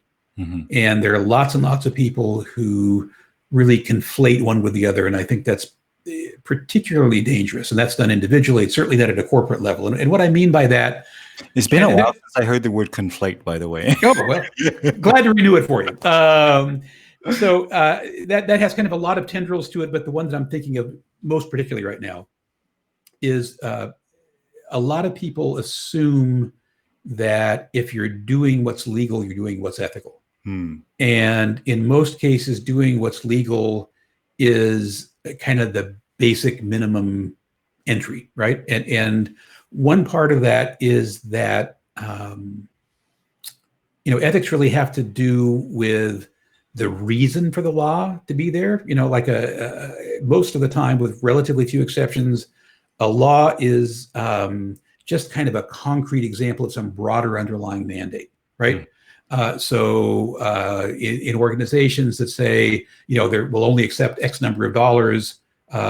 And there are lots and lots of people who really conflate one with the other. And I think that's particularly dangerous. And that's done individually. It's certainly done at a corporate level. And what I mean by that, it's been a while since I heard the word conflate, by the way. Oh, well, glad to renew it for you. So that has kind of a lot of tendrils to it. But the one that I'm thinking of most particularly right now is a lot of people assume that if you're doing what's legal, you're doing what's ethical. And in most cases, doing what's legal is kind of the basic minimum entry, right? And One part of that is that ethics really have to do with the reason for the law to be there. Like most of the time, with relatively few exceptions, a law is just kind of a concrete example of some broader underlying mandate, right? In organizations that say, they will only accept X number of dollars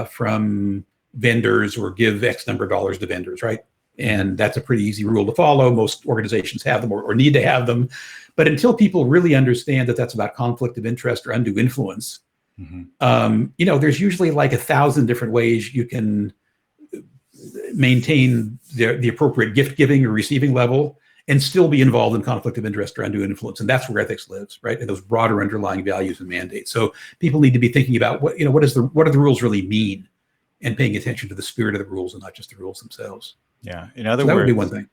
from vendors or give X number of dollars to vendors, right? And that's a pretty easy rule to follow. Most organizations have them or need to have them. But until people really understand that that's about conflict of interest or undue influence, there's usually like 1,000 different ways you can maintain the appropriate gift giving or receiving level and still be involved in conflict of interest or undue influence. And that's where ethics lives, right? And those broader underlying values and mandates. So people need to be thinking about what do the rules really mean, and paying attention to the spirit of the rules and not just the rules themselves. Yeah. That would be one thing.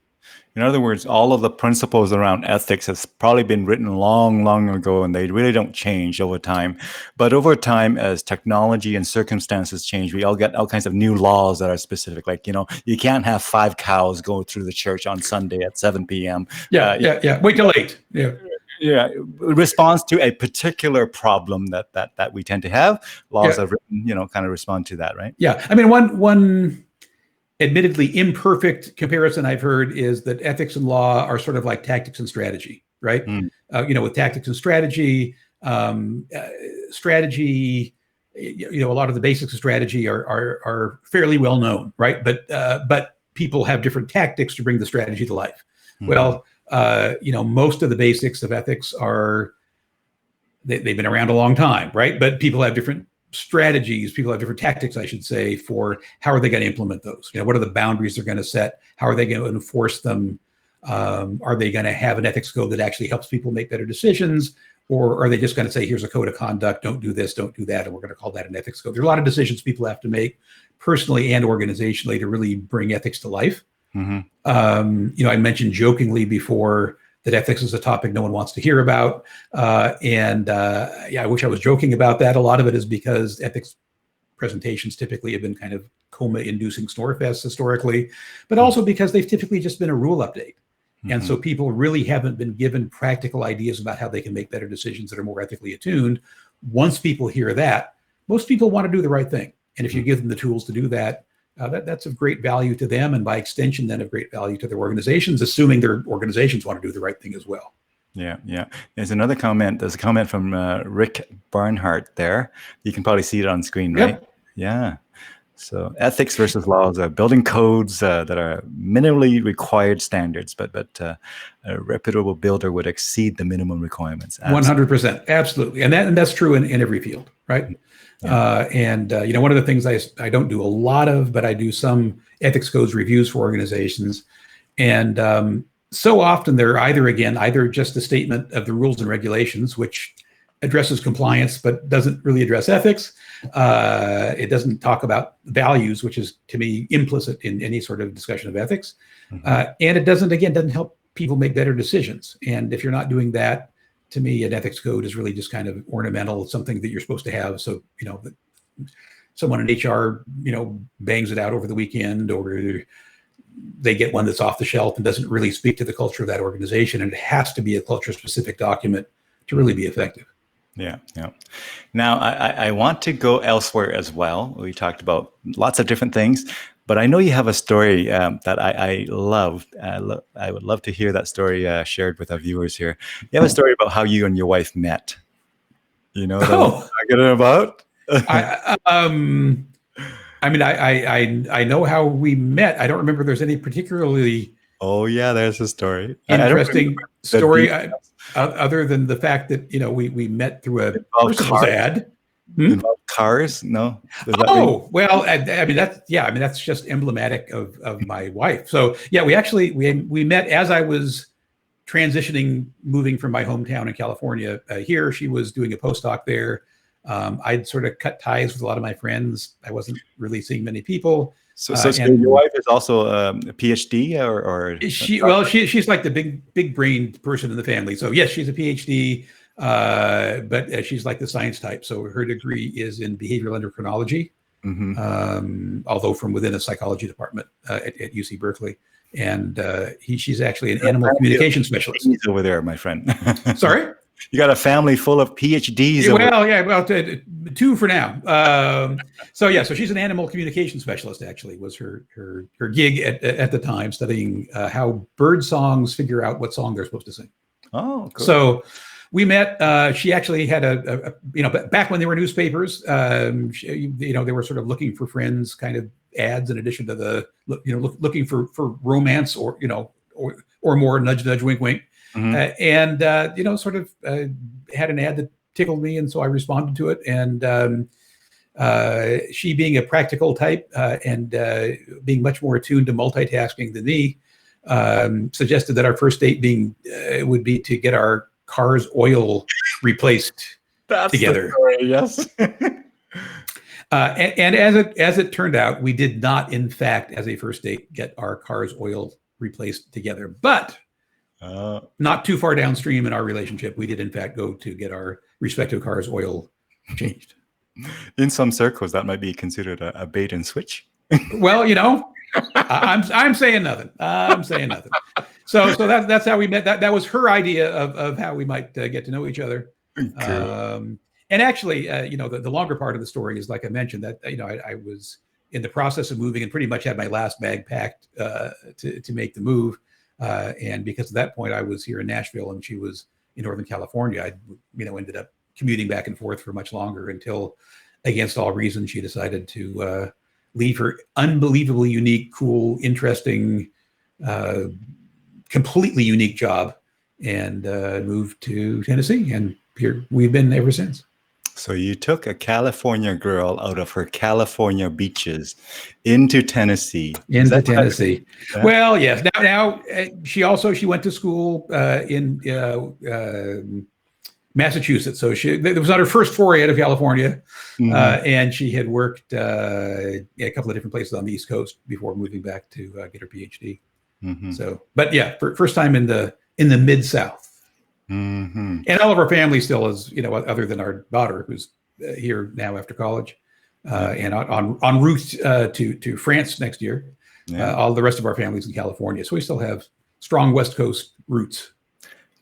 In other words, all of the principles around ethics has probably been written long, long ago, and they really don't change over time. But over time, as technology and circumstances change, we all get all kinds of new laws that are specific. Like, you can't have 5 cows go through the church on Sunday at 7 p.m. Yeah. Wait till 8. Yeah. Yeah, response to a particular problem that we tend to have. Laws are written, kind of respond to that, right? Yeah. I mean, one admittedly imperfect comparison I've heard is that ethics and law are sort of like tactics and strategy, right? With tactics and strategy, a lot of the basics of strategy are fairly well known, right? But people have different tactics to bring the strategy to life. Well, most of the basics of ethics they've been around a long time, right? But people have different strategies, people have different tactics, I should say, for how are they going to implement those? What are the boundaries they're going to set? How are they going to enforce them? Are they going to have an ethics code that actually helps people make better decisions? Or are they just going to say, here's a code of conduct, don't do this, don't do that, and we're going to call that an ethics code? There are a lot of decisions people have to make personally and organizationally to really bring ethics to life. I mentioned jokingly before that ethics is a topic no one wants to hear about. I wish I was joking about that. A lot of it is because ethics presentations typically have been kind of coma-inducing snorefests historically, but also because they've typically just been a rule update. And so people really haven't been given practical ideas about how they can make better decisions that are more ethically attuned. Once people hear that, most people want to do the right thing. And if you give them the tools to do that, that's of great value to them, and by extension, then of great value to their organizations, assuming their organizations want to do the right thing as well. Yeah. There's a comment from Rick Barnhart there. You can probably see it on screen, right? Yep. Yeah. So ethics versus laws are building codes that are minimally required standards, but a reputable builder would exceed the minimum requirements. 100%. Absolutely. And that's true in every field, right? Yeah. One of the things I don't do a lot of, but I do some ethics codes reviews for organizations. And so often they're either just a statement of the rules and regulations, which addresses compliance, but doesn't really address ethics. It doesn't talk about values, which is, to me, implicit in any sort of discussion of ethics. And it doesn't help people make better decisions. And if you're not doing that, to me, an ethics code is really just kind of ornamental. It's something that you're supposed to have. So, that someone in HR, bangs it out over the weekend, or they get one that's off the shelf and doesn't really speak to the culture of that organization. And it has to be a culture-specific document to really be effective. Yeah. Now, I want to go elsewhere as well. We talked about lots of different things, but I know you have a story that I love. I would love to hear that story shared with our viewers here. You have a story about how you and your wife met. You know what I'm talking about? I know how we met. I don't remember if there's any particularly there's a story. Interesting story. Other than the fact that we met through a personal ad. Cars? No. That's just emblematic of my wife. So we met as I was transitioning, moving from my hometown in California here. She was doing a postdoc there. I'd sort of cut ties with a lot of my friends. I wasn't really seeing many people. So your wife is also a PhD, or she's like the big brained person in the family. So yes, she's a PhD, but she's like the science type. So her degree is in behavioral endocrinology. although from within a psychology department at UC Berkeley. And she's actually an animal communication specialist. He's over there, my friend. Sorry? You got a family full of PhDs. Well, two for now. So she's an animal communication specialist. Actually, was her gig at the time, studying how bird songs figure out what song they're supposed to sing. Oh, cool. So we met. She actually had back when there were newspapers. They were sort of looking for friends, kind of ads in addition to the looking for romance or more nudge nudge wink wink. And sort of had an ad that tickled me, and so I responded to it. And she, being a practical type and being much more attuned to multitasking than me, suggested that our first date would be to get our car's oil replaced together. The story, yes. And as it turned out, we did not, in fact, as a first date, get our car's oil replaced together. But not too far downstream in our relationship, we did, in fact, go to get our respective cars' oil changed. In some circles, that might be considered a bait and switch. Well, I'm saying nothing. I'm saying nothing. So that's how we met. That was her idea of how we might get to know each other. Cool. And actually, the longer part of the story is, like I mentioned, that I was in the process of moving and pretty much had my last bag packed to make the move. And because at that point I was here in Nashville and she was in Northern California, I ended up commuting back and forth for much longer until, against all reason, she decided to leave her unbelievably unique, cool, interesting, completely unique job and move to Tennessee. And here we've been ever since. So you took a California girl out of her California beaches into Tennessee. Into Tennessee. Well, yes. Now she went to school in Massachusetts. So it was not her first foray out of California. And she had worked a couple of different places on the East Coast before moving back to get her PhD. So, but yeah, first time in the Mid-South. And all of our family still is, other than our daughter, who's here now after college, and en route to France next year. Yeah. All the rest of our family's in California, so we still have strong West Coast roots.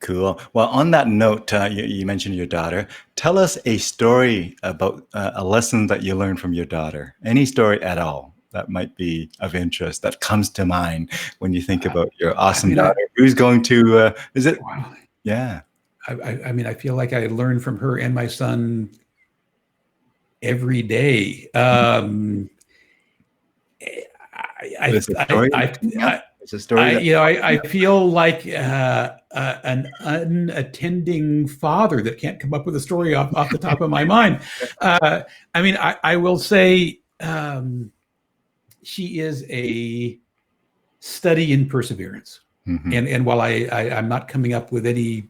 Cool. Well, on that note, you mentioned your daughter. Tell us a story about a lesson that you learned from your daughter. Any story at all that might be of interest that comes to mind when you think about your awesome daughter who's going to visit. Wow. Yeah. I feel like I learn from her and my son every day. It's a story. I feel like an unattending father that can't come up with a story off the top of my mind. I will say she is a study in perseverance. And while I'm not coming up with any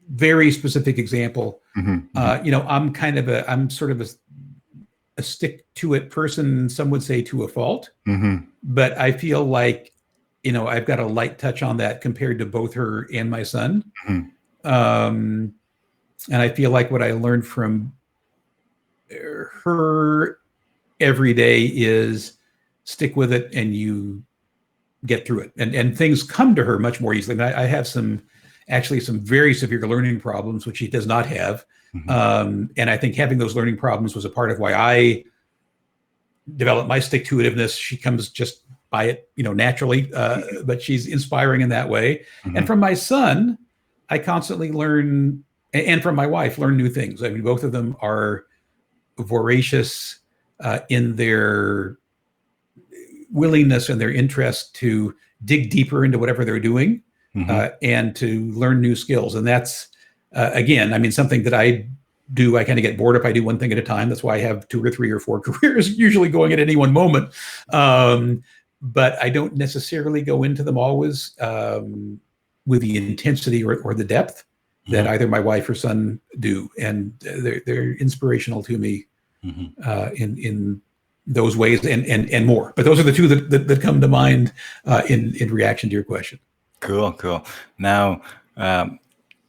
very specific example, I'm sort of a stick to it person. Some would say to a fault, but I feel like, I've got a light touch on that compared to both her and my son. And I feel like what I learned from her every day is stick with it and you get through it, and things come to her much more easily. I have some very severe learning problems, which she does not have. And I think having those learning problems was a part of why I developed my stick-to-itiveness. She comes just by it, naturally, but she's inspiring in that way. And from my son, I constantly learn, and from my wife, learn new things. I mean, both of them are voracious in their willingness and their interest to dig deeper into whatever they're doing and to learn new skills. And that's, again, something that I do. I kind of get bored if I do one thing at a time. That's why I have 2 or 3 or 4 careers usually going at any one moment. But I don't necessarily go into them always with the intensity or the depth that either my wife or son do. And they're inspirational to me in those ways and more. But those are the two that come to mind in reaction to your question. Cool. Now,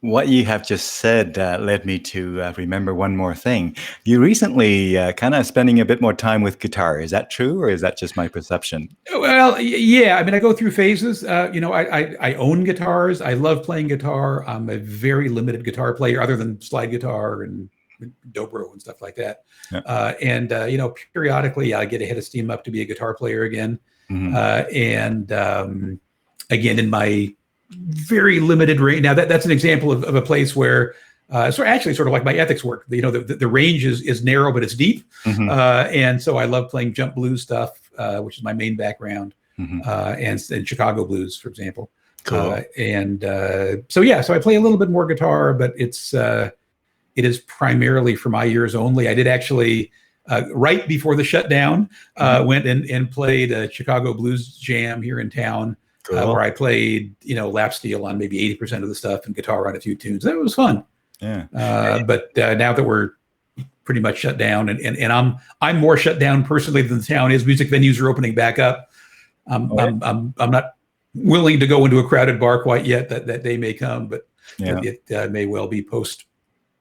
what you have just said led me to remember one more thing. You recently kind of spending a bit more time with guitar. Is that true, or is that just my perception? Well, yeah. I mean, I go through phases. I own guitars. I love playing guitar. I'm a very limited guitar player, other than slide guitar and dobro and stuff like that. Yeah. Periodically I get a head of steam up to be a guitar player again. Mm-hmm. Again, in my very limited range. Now that's an example of a place where actually sort of like my ethics work. The range is narrow, but it's deep. Mm-hmm. And so I love playing jump blues stuff, which is my main background, Mm-hmm. and Chicago blues, for example. Cool. So I play a little bit more guitar, but it is primarily for my ears only. I did actually, right before the shutdown, went and played a Chicago blues jam here in town. Cool. Where I played, lap steel on maybe 80% of the stuff and guitar on a few tunes. That was fun. Yeah. But now that we're pretty much shut down, and I'm more shut down personally than the town is. Music venues are opening back up. I'm not willing to go into a crowded bar quite yet. That day may come, but Yeah. it may well be post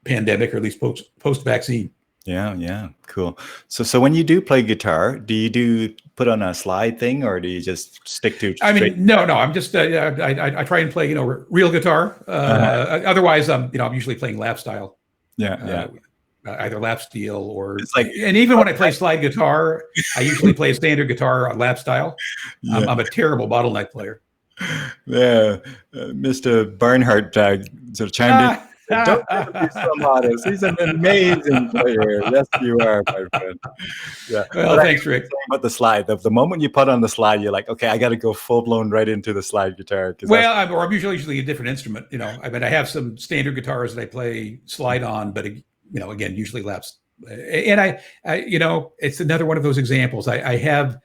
pandemic, or at least post vaccine. Yeah, cool. So when you do play guitar, do you put on a slide thing, or do you just stick to? I mean, no. I'm just I try and play real guitar. Otherwise, I'm usually playing lap style. Yeah. Either lap steel or It's like, and even when I play slide guitar, I usually play standard guitar on lap style. Yeah. I'm a terrible bottleneck player. Yeah, Mr. Barnhart sort of chimed in. Don't be so modest. He's an amazing player. Yes, you are, my friend. Yeah. Well, thanks, Rick. About the slide, the moment you put on the slide, you're like, okay, I got to go full blown right into the slide guitar. I'm usually a different instrument. I mean, I have some standard guitars that I play slide on, but again, usually laps. And I it's another one of those examples. I have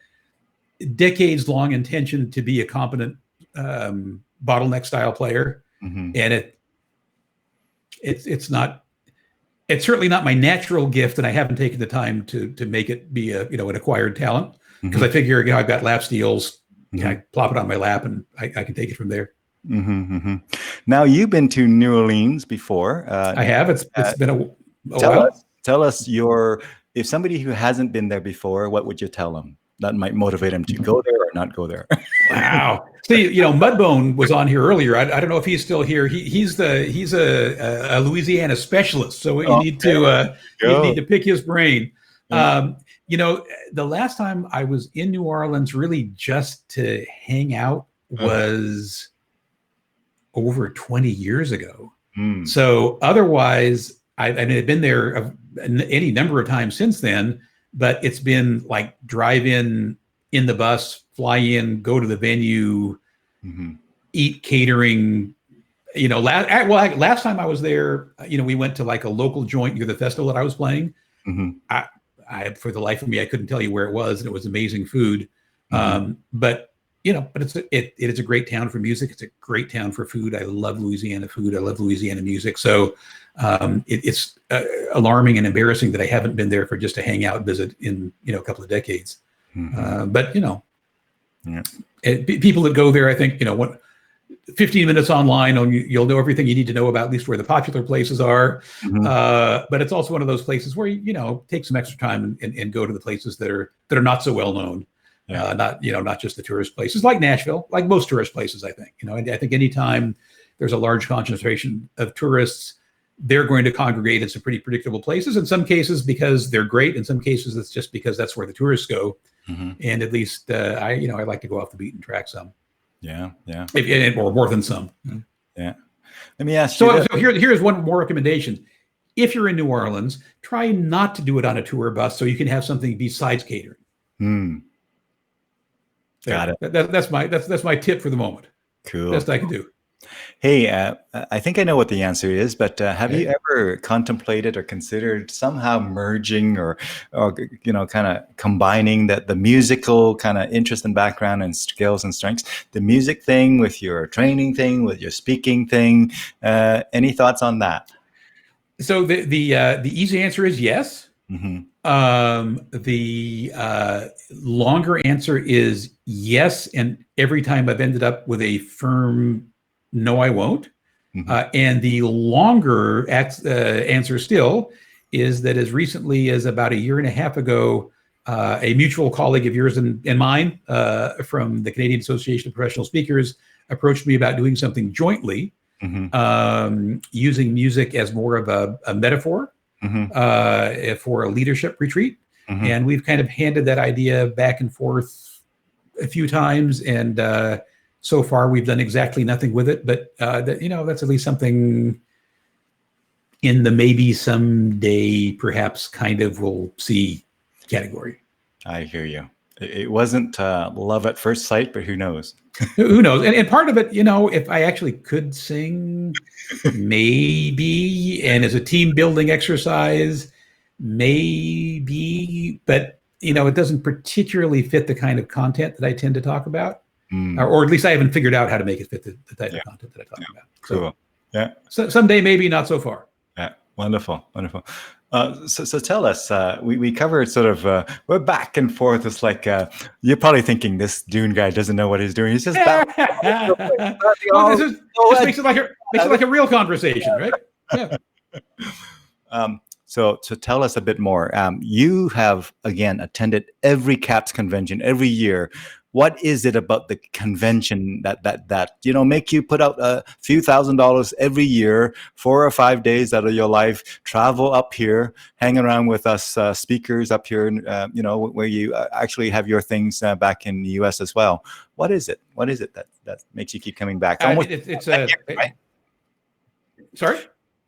decades long intention to be a competent bottleneck style player, Mm-hmm. and it's certainly not my natural gift, and I haven't taken the time to make it be an acquired talent, because I figure I've got lap steels. I plop it on my lap and I can take it from there. Now, you've been to New Orleans before. I have. It's been a while. Tell us if somebody who hasn't been there before, what would you tell them that might motivate them to go there or not go there? Wow. See, Mudbone was on here earlier. I don't know if he's still here. He's a Louisiana specialist, so you need to pick his brain. The last time I was in New Orleans, really just to hang out, was over 20 years ago. So otherwise, I've been there any number of times since then, but it's been like drive in the bus, fly in, go to the venue, eat catering. Last time I was there, we went to like a local joint near the festival that I was playing. I for the life of me, I couldn't tell you where it was, and it was amazing food. But it is a great town for music. It's a great town for food. I love Louisiana food. I love Louisiana music. So it's alarming and embarrassing that I haven't been there for just to hang out, visit in a couple of decades. But people that go there, I think 15 minutes online, you'll know everything you need to know about at least where the popular places are. But it's also one of those places where take some extra time and go to the places that are not so well known. Not just the tourist places like Nashville, like most tourist places. I think I think anytime there's a large concentration of tourists, they're going to congregate in some pretty predictable places. In some cases because they're great. In some cases it's just because that's where the tourists go. And at least I like to go off the beaten track some. Yeah. Or more than some. Yeah. Let me ask you. So here's one more recommendation. If you're in New Orleans, try not to do it on a tour bus so you can have something besides catering. Got it. That's my tip for the moment. Cool. Best I can do. Hey, I think I know what the answer is, but have you ever contemplated or considered somehow merging or kind of combining the musical kind of interest and background and skills and strengths, the music thing with your training thing, with your speaking thing? Any thoughts on that? So the easy answer is yes. The longer answer is yes, and every time I've ended up with a firm no, I won't. Mm-hmm. And the longer answer still is that as recently as about a year and a half ago, a mutual colleague of yours and mine from the Canadian Association of Professional Speakers approached me about doing something jointly, using music as more of a metaphor for a leadership retreat. And we've kind of handed that idea back and forth a few times. And so far, we've done exactly nothing with it. But, that's at least something in the maybe someday, perhaps kind of we'll see category. I hear you. It wasn't love at first sight, but who knows? Who knows? And part of it, if I actually could sing, maybe, and as a team building exercise, maybe, but it doesn't particularly fit the kind of content that I tend to talk about, or at least I haven't figured out how to make it fit the type of content that I talk about. Cool. Yeah. So someday, maybe, not so far. Yeah. Wonderful. So tell us, we covered sort of, we're back and forth. It's like, you're probably thinking this Dune guy doesn't know what he's doing. He's just back. This makes it like a real conversation, right? Yeah. So tell us a bit more. You have, again, attended every CAPS convention every year. What is it about the convention that make you put out a few $1,000s every year, 4 or 5 days out of your life, travel up here, hang around with us speakers up here, where you actually have your things back in the U.S. as well? What is it? What is it that makes you keep coming back? Right? Sorry?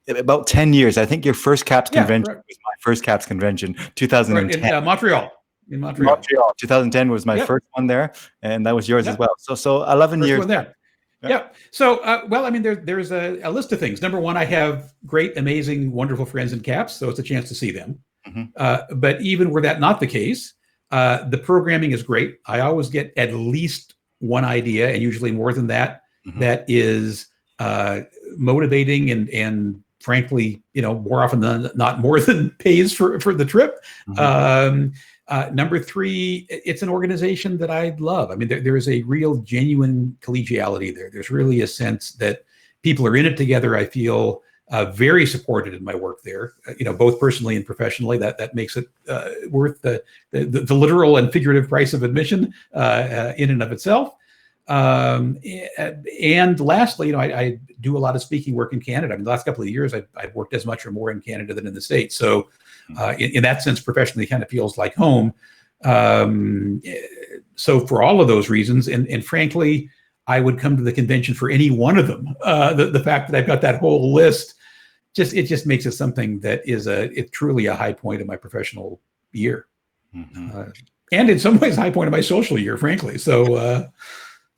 About 10 years. I think your first CAPS convention was my first CAPS convention, 2010. Right, in Montreal. In Montreal. 2010 was my first one there, and that was yours as well. So 11 first years one there. Yeah. So, there's a list of things. Number one, I have great, amazing, wonderful friends in CAPS, so it's a chance to see them. But even were that not the case, the programming is great. I always get at least one idea, and usually more than that, that is motivating and frankly, more often than not, more than pays for the trip. Number three, it's an organization that I love. I mean, there is a real genuine collegiality there. There's really a sense that people are in it together. I feel very supported in my work there, both personally and professionally. That makes it worth the literal and figurative price of admission in and of itself. And lastly, I do a lot of speaking work in Canada. I mean, the last couple of years, I've worked as much or more in Canada than in the States. So in that sense, professionally, kind of feels like home. So for all of those reasons, and frankly, I would come to the convention for any one of them. The fact that I've got that whole list, it just makes it something that is it's truly a high point of my professional year. And in some ways, a high point of my social year, frankly. So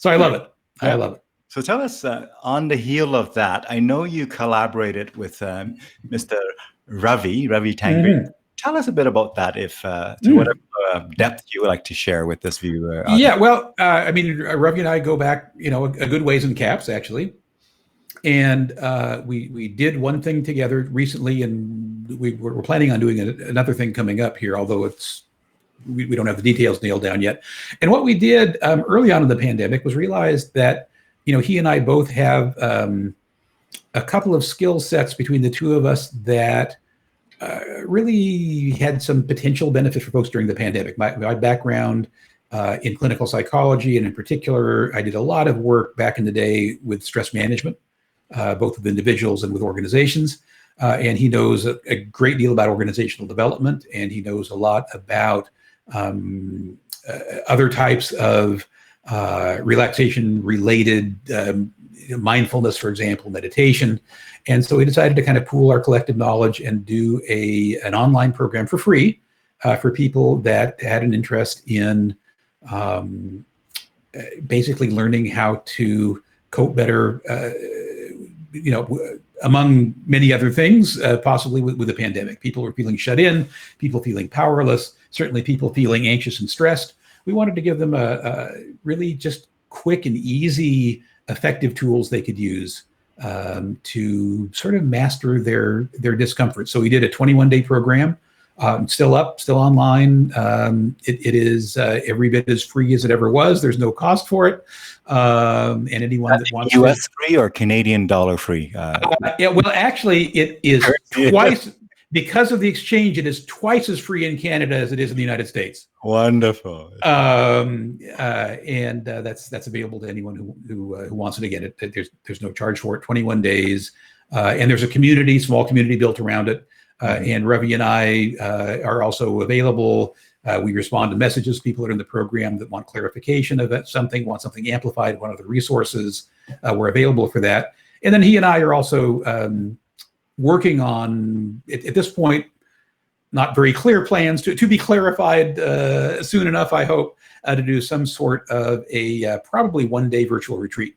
I love it. I love it. So tell us, on the heel of that, I know you collaborated with Mr. Ravi Tangri. Tell us a bit about that, to whatever depth you would like to share with this viewer. Well, Ravi and I go back, a good ways in CAPS, actually. And we did one thing together recently, and we're planning on doing another thing coming up here, although we don't have the details nailed down yet. And what we did early on in the pandemic was realize that, he and I both have a couple of skill sets between the two of us that really had some potential benefit for folks during the pandemic. My background in clinical psychology, and in particular, I did a lot of work back in the day with stress management, both with individuals and with organizations. And he knows a great deal about organizational development, and he knows a lot about other types of relaxation-related mindfulness, for example, meditation. And so we decided to kind of pool our collective knowledge and do an online program for free for people that had an interest in basically learning how to cope better, among many other things, possibly with the pandemic. People were feeling shut in, people feeling powerless, certainly people feeling anxious and stressed. We wanted to give them a really just quick and easy, effective tools they could use to sort of master their discomfort. So we did a 21-day program Still up, still online. It is every bit as free as it ever was. There's no cost for it. And anyone that wants US to. free or Canadian dollar free? Yeah, well, actually, it is twice, because of the exchange, it is twice as free in Canada as it is in the United States. Wonderful. And that's available to anyone who wants it. Again, there's no charge for it. 21 days, and there's a small community built around it. And Ravi and I are also available. We respond to messages. People that are in the program that want clarification of something, want something amplified, want other resources. We're available for that. And then he and I are also working on, at this point, not very clear plans to be clarified soon enough, I hope, to do some sort of a probably one-day virtual retreat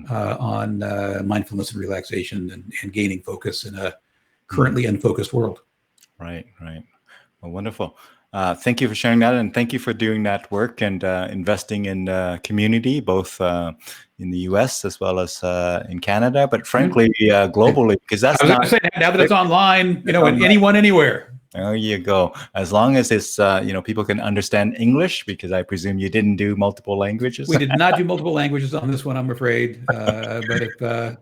on mindfulness and relaxation and gaining focus in a currently unfocused world. Right. Well, wonderful. Thank you for sharing that, and thank you for doing that work and investing in community, both in the U.S. as well as in Canada, but frankly, globally, because that's not. Say, now that it's online, and anyone, anywhere. There you go. As long as it's, people can understand English, because I presume you didn't do multiple languages. We did not do multiple languages on this one, I'm afraid. But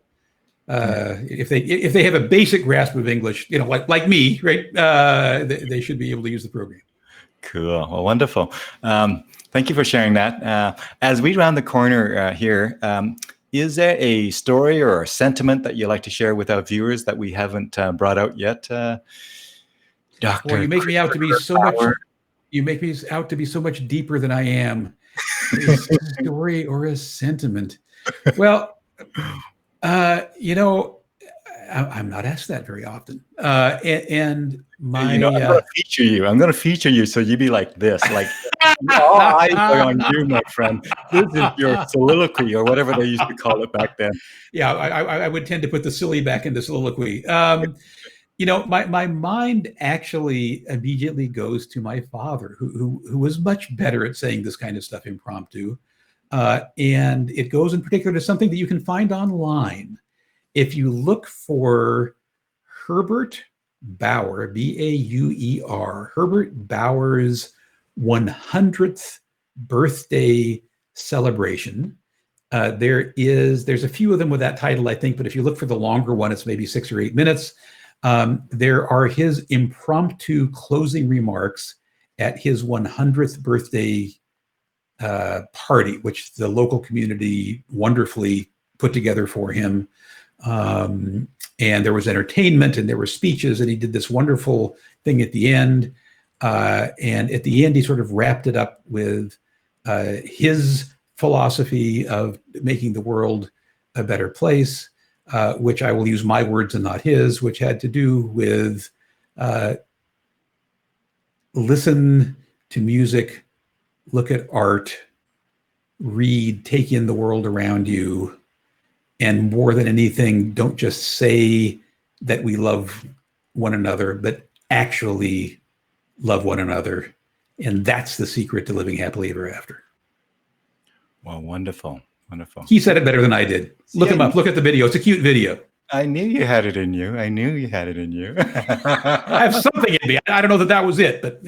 if they have a basic grasp of English, like me, right, they should be able to use the program. Cool. Well, wonderful. Thank you for sharing that. As we round the corner here, is there a story or a sentiment that you'd like to share with our viewers that we haven't brought out yet? Dr. Well, you make me out to be so much. You make me out to be so much deeper than I am. A story or a sentiment? Well, I'm not asked that very often. And my, I'm going to feature you. I'm going to feature you, so you be like this, like all eyes are on you, my friend. This is your soliloquy, or whatever they used to call it back then. Yeah, I would tend to put the silly back into soliloquy. My mind actually immediately goes to my father, who was much better at saying this kind of stuff impromptu. And it goes in particular to something that you can find online. If you look for Herbert Bauer, Bauer, Herbert Bauer's 100th birthday celebration, there's a few of them with that title, I think, but if you look for the longer one, it's maybe 6 or 8 minutes. There are his impromptu closing remarks at his 100th birthday party, which the local community wonderfully put together for him. And there was entertainment and there were speeches, and he did this wonderful thing at the end. And at the end, he sort of wrapped it up with his philosophy of making the world a better place, which I will use my words and not his, which had to do with listen to music, look at art, read, take in the world around you, and more than anything, don't just say that we love one another, but actually love one another. And that's the secret to living happily ever after. Well, wonderful. He said it better than I did. Look him up. Look at the video. It's a cute video. I knew you had it in you. I have something in me. I don't know that was it, but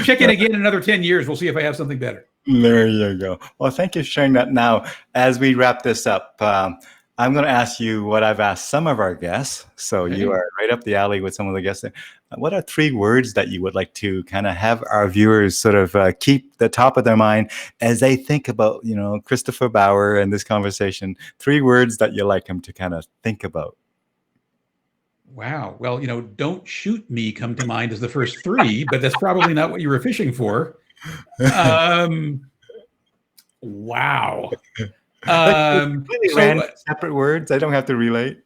check in again in another 10 years. We'll see if I have something better. There you go. Well, thank you for sharing that. Now, as we wrap this up, I'm going to ask you what I've asked some of our guests. So you are right up the alley with some of the guests there. What are 3 words that you would like to kind of have our viewers sort of keep the top of their mind as they think about, Christopher Bauer and this conversation? 3 words that you like them to kind of think about. Wow. Well, don't shoot me come to mind as the first 3, but that's probably not what you were fishing for. Wow. Really separate words. I don't have to relate.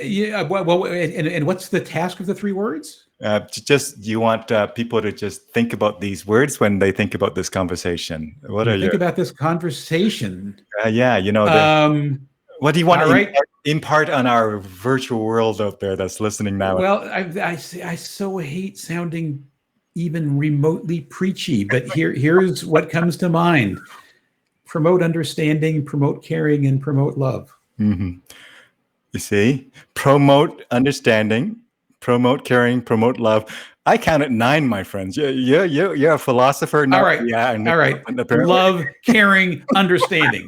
Yeah. Well, and what's the task of the 3 words? You want people to just think about these words when they think about this conversation. Think about this conversation? What do you want to impart on our virtual world out there that's listening now? Well, I so hate sounding even remotely preachy, but here's what comes to mind: promote understanding, promote caring, and promote love. Mm-hmm. You see, promote understanding, promote caring, promote love. I counted 9, my friends. You're a philosopher, All not right. an All right. accountant, apparently. Love, caring, understanding.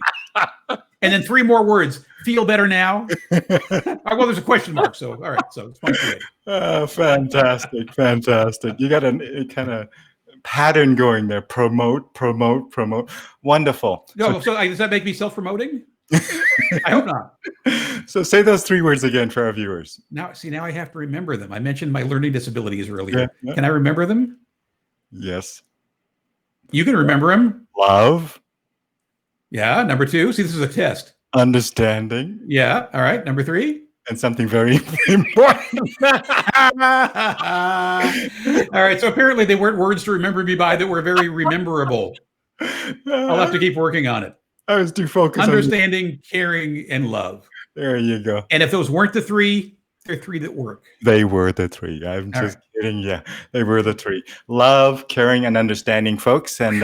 And then 3 more words. Feel better now. Well, there's a question mark. So, all right. So it's 0.28. Fantastic. Fantastic. You got a kind of pattern going there. Promote, promote, promote. Wonderful. No, so does that make me self-promoting? I hope not. So say those 3 words again for our viewers. Now I have to remember them. I mentioned my learning disabilities earlier. Yeah. Can I remember them? Yes. You can remember them. Love. Yeah. Number 2. See, this is a test. Understanding. Yeah. All right. Number 3. And something very important. All right. So apparently they weren't words to remember me by that were very rememberable. I'll have to keep working on it. I was too focused on understanding, caring, and love. There you go. And if those weren't the 3, they're 3 that work. They were the 3. I'm just kidding. Yeah, they were the 3. Love, caring, and understanding, folks. And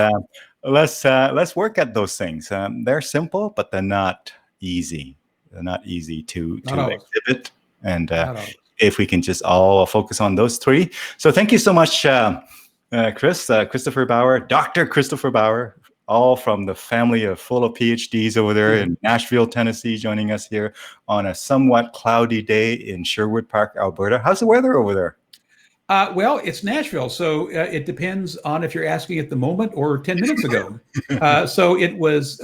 let's work at those things. They're simple, but they're not easy. They're not easy to exhibit. And if we can just all focus on those 3. So thank you so much, Christopher Bauer, Dr. Christopher Bauer, all from the family full of PhDs over there in Nashville, Tennessee, joining us here on a somewhat cloudy day in Sherwood Park, Alberta. How's the weather over there? Well, it's Nashville, so it depends on if you're asking at the moment or 10 minutes ago. So it was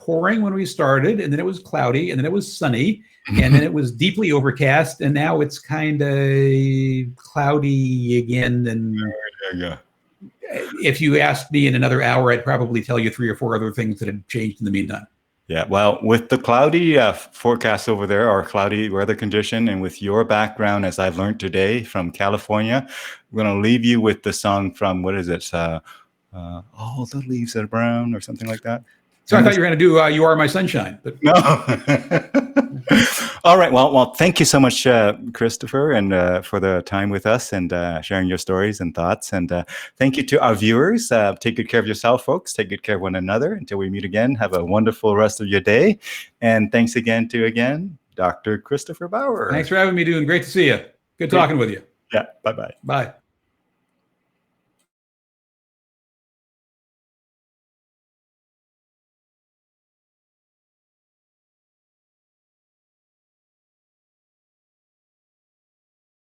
pouring when we started, and then it was cloudy, and then it was sunny, and then it was deeply overcast, and now it's kind of cloudy again. And if you asked me in another hour, I'd probably tell you 3 or 4 other things that had changed in the meantime. Yeah, well, with the cloudy forecast over there, or cloudy weather condition, and with your background, as I've learned today from California, we're going to leave you with the song from, what is it? All the leaves are brown, or something like that. So I thought you were going to do You Are My Sunshine. But no. All right. Well, thank you so much, Christopher, and for the time with us and sharing your stories and thoughts. And thank you to our viewers. Take good care of yourself, folks. Take good care of one another. Until we meet again, have a wonderful rest of your day. And thanks again Dr. Christopher Bauer. Thanks for having me, Dune. Great to see you. Good talking with you. Yeah. Bye-bye. Bye.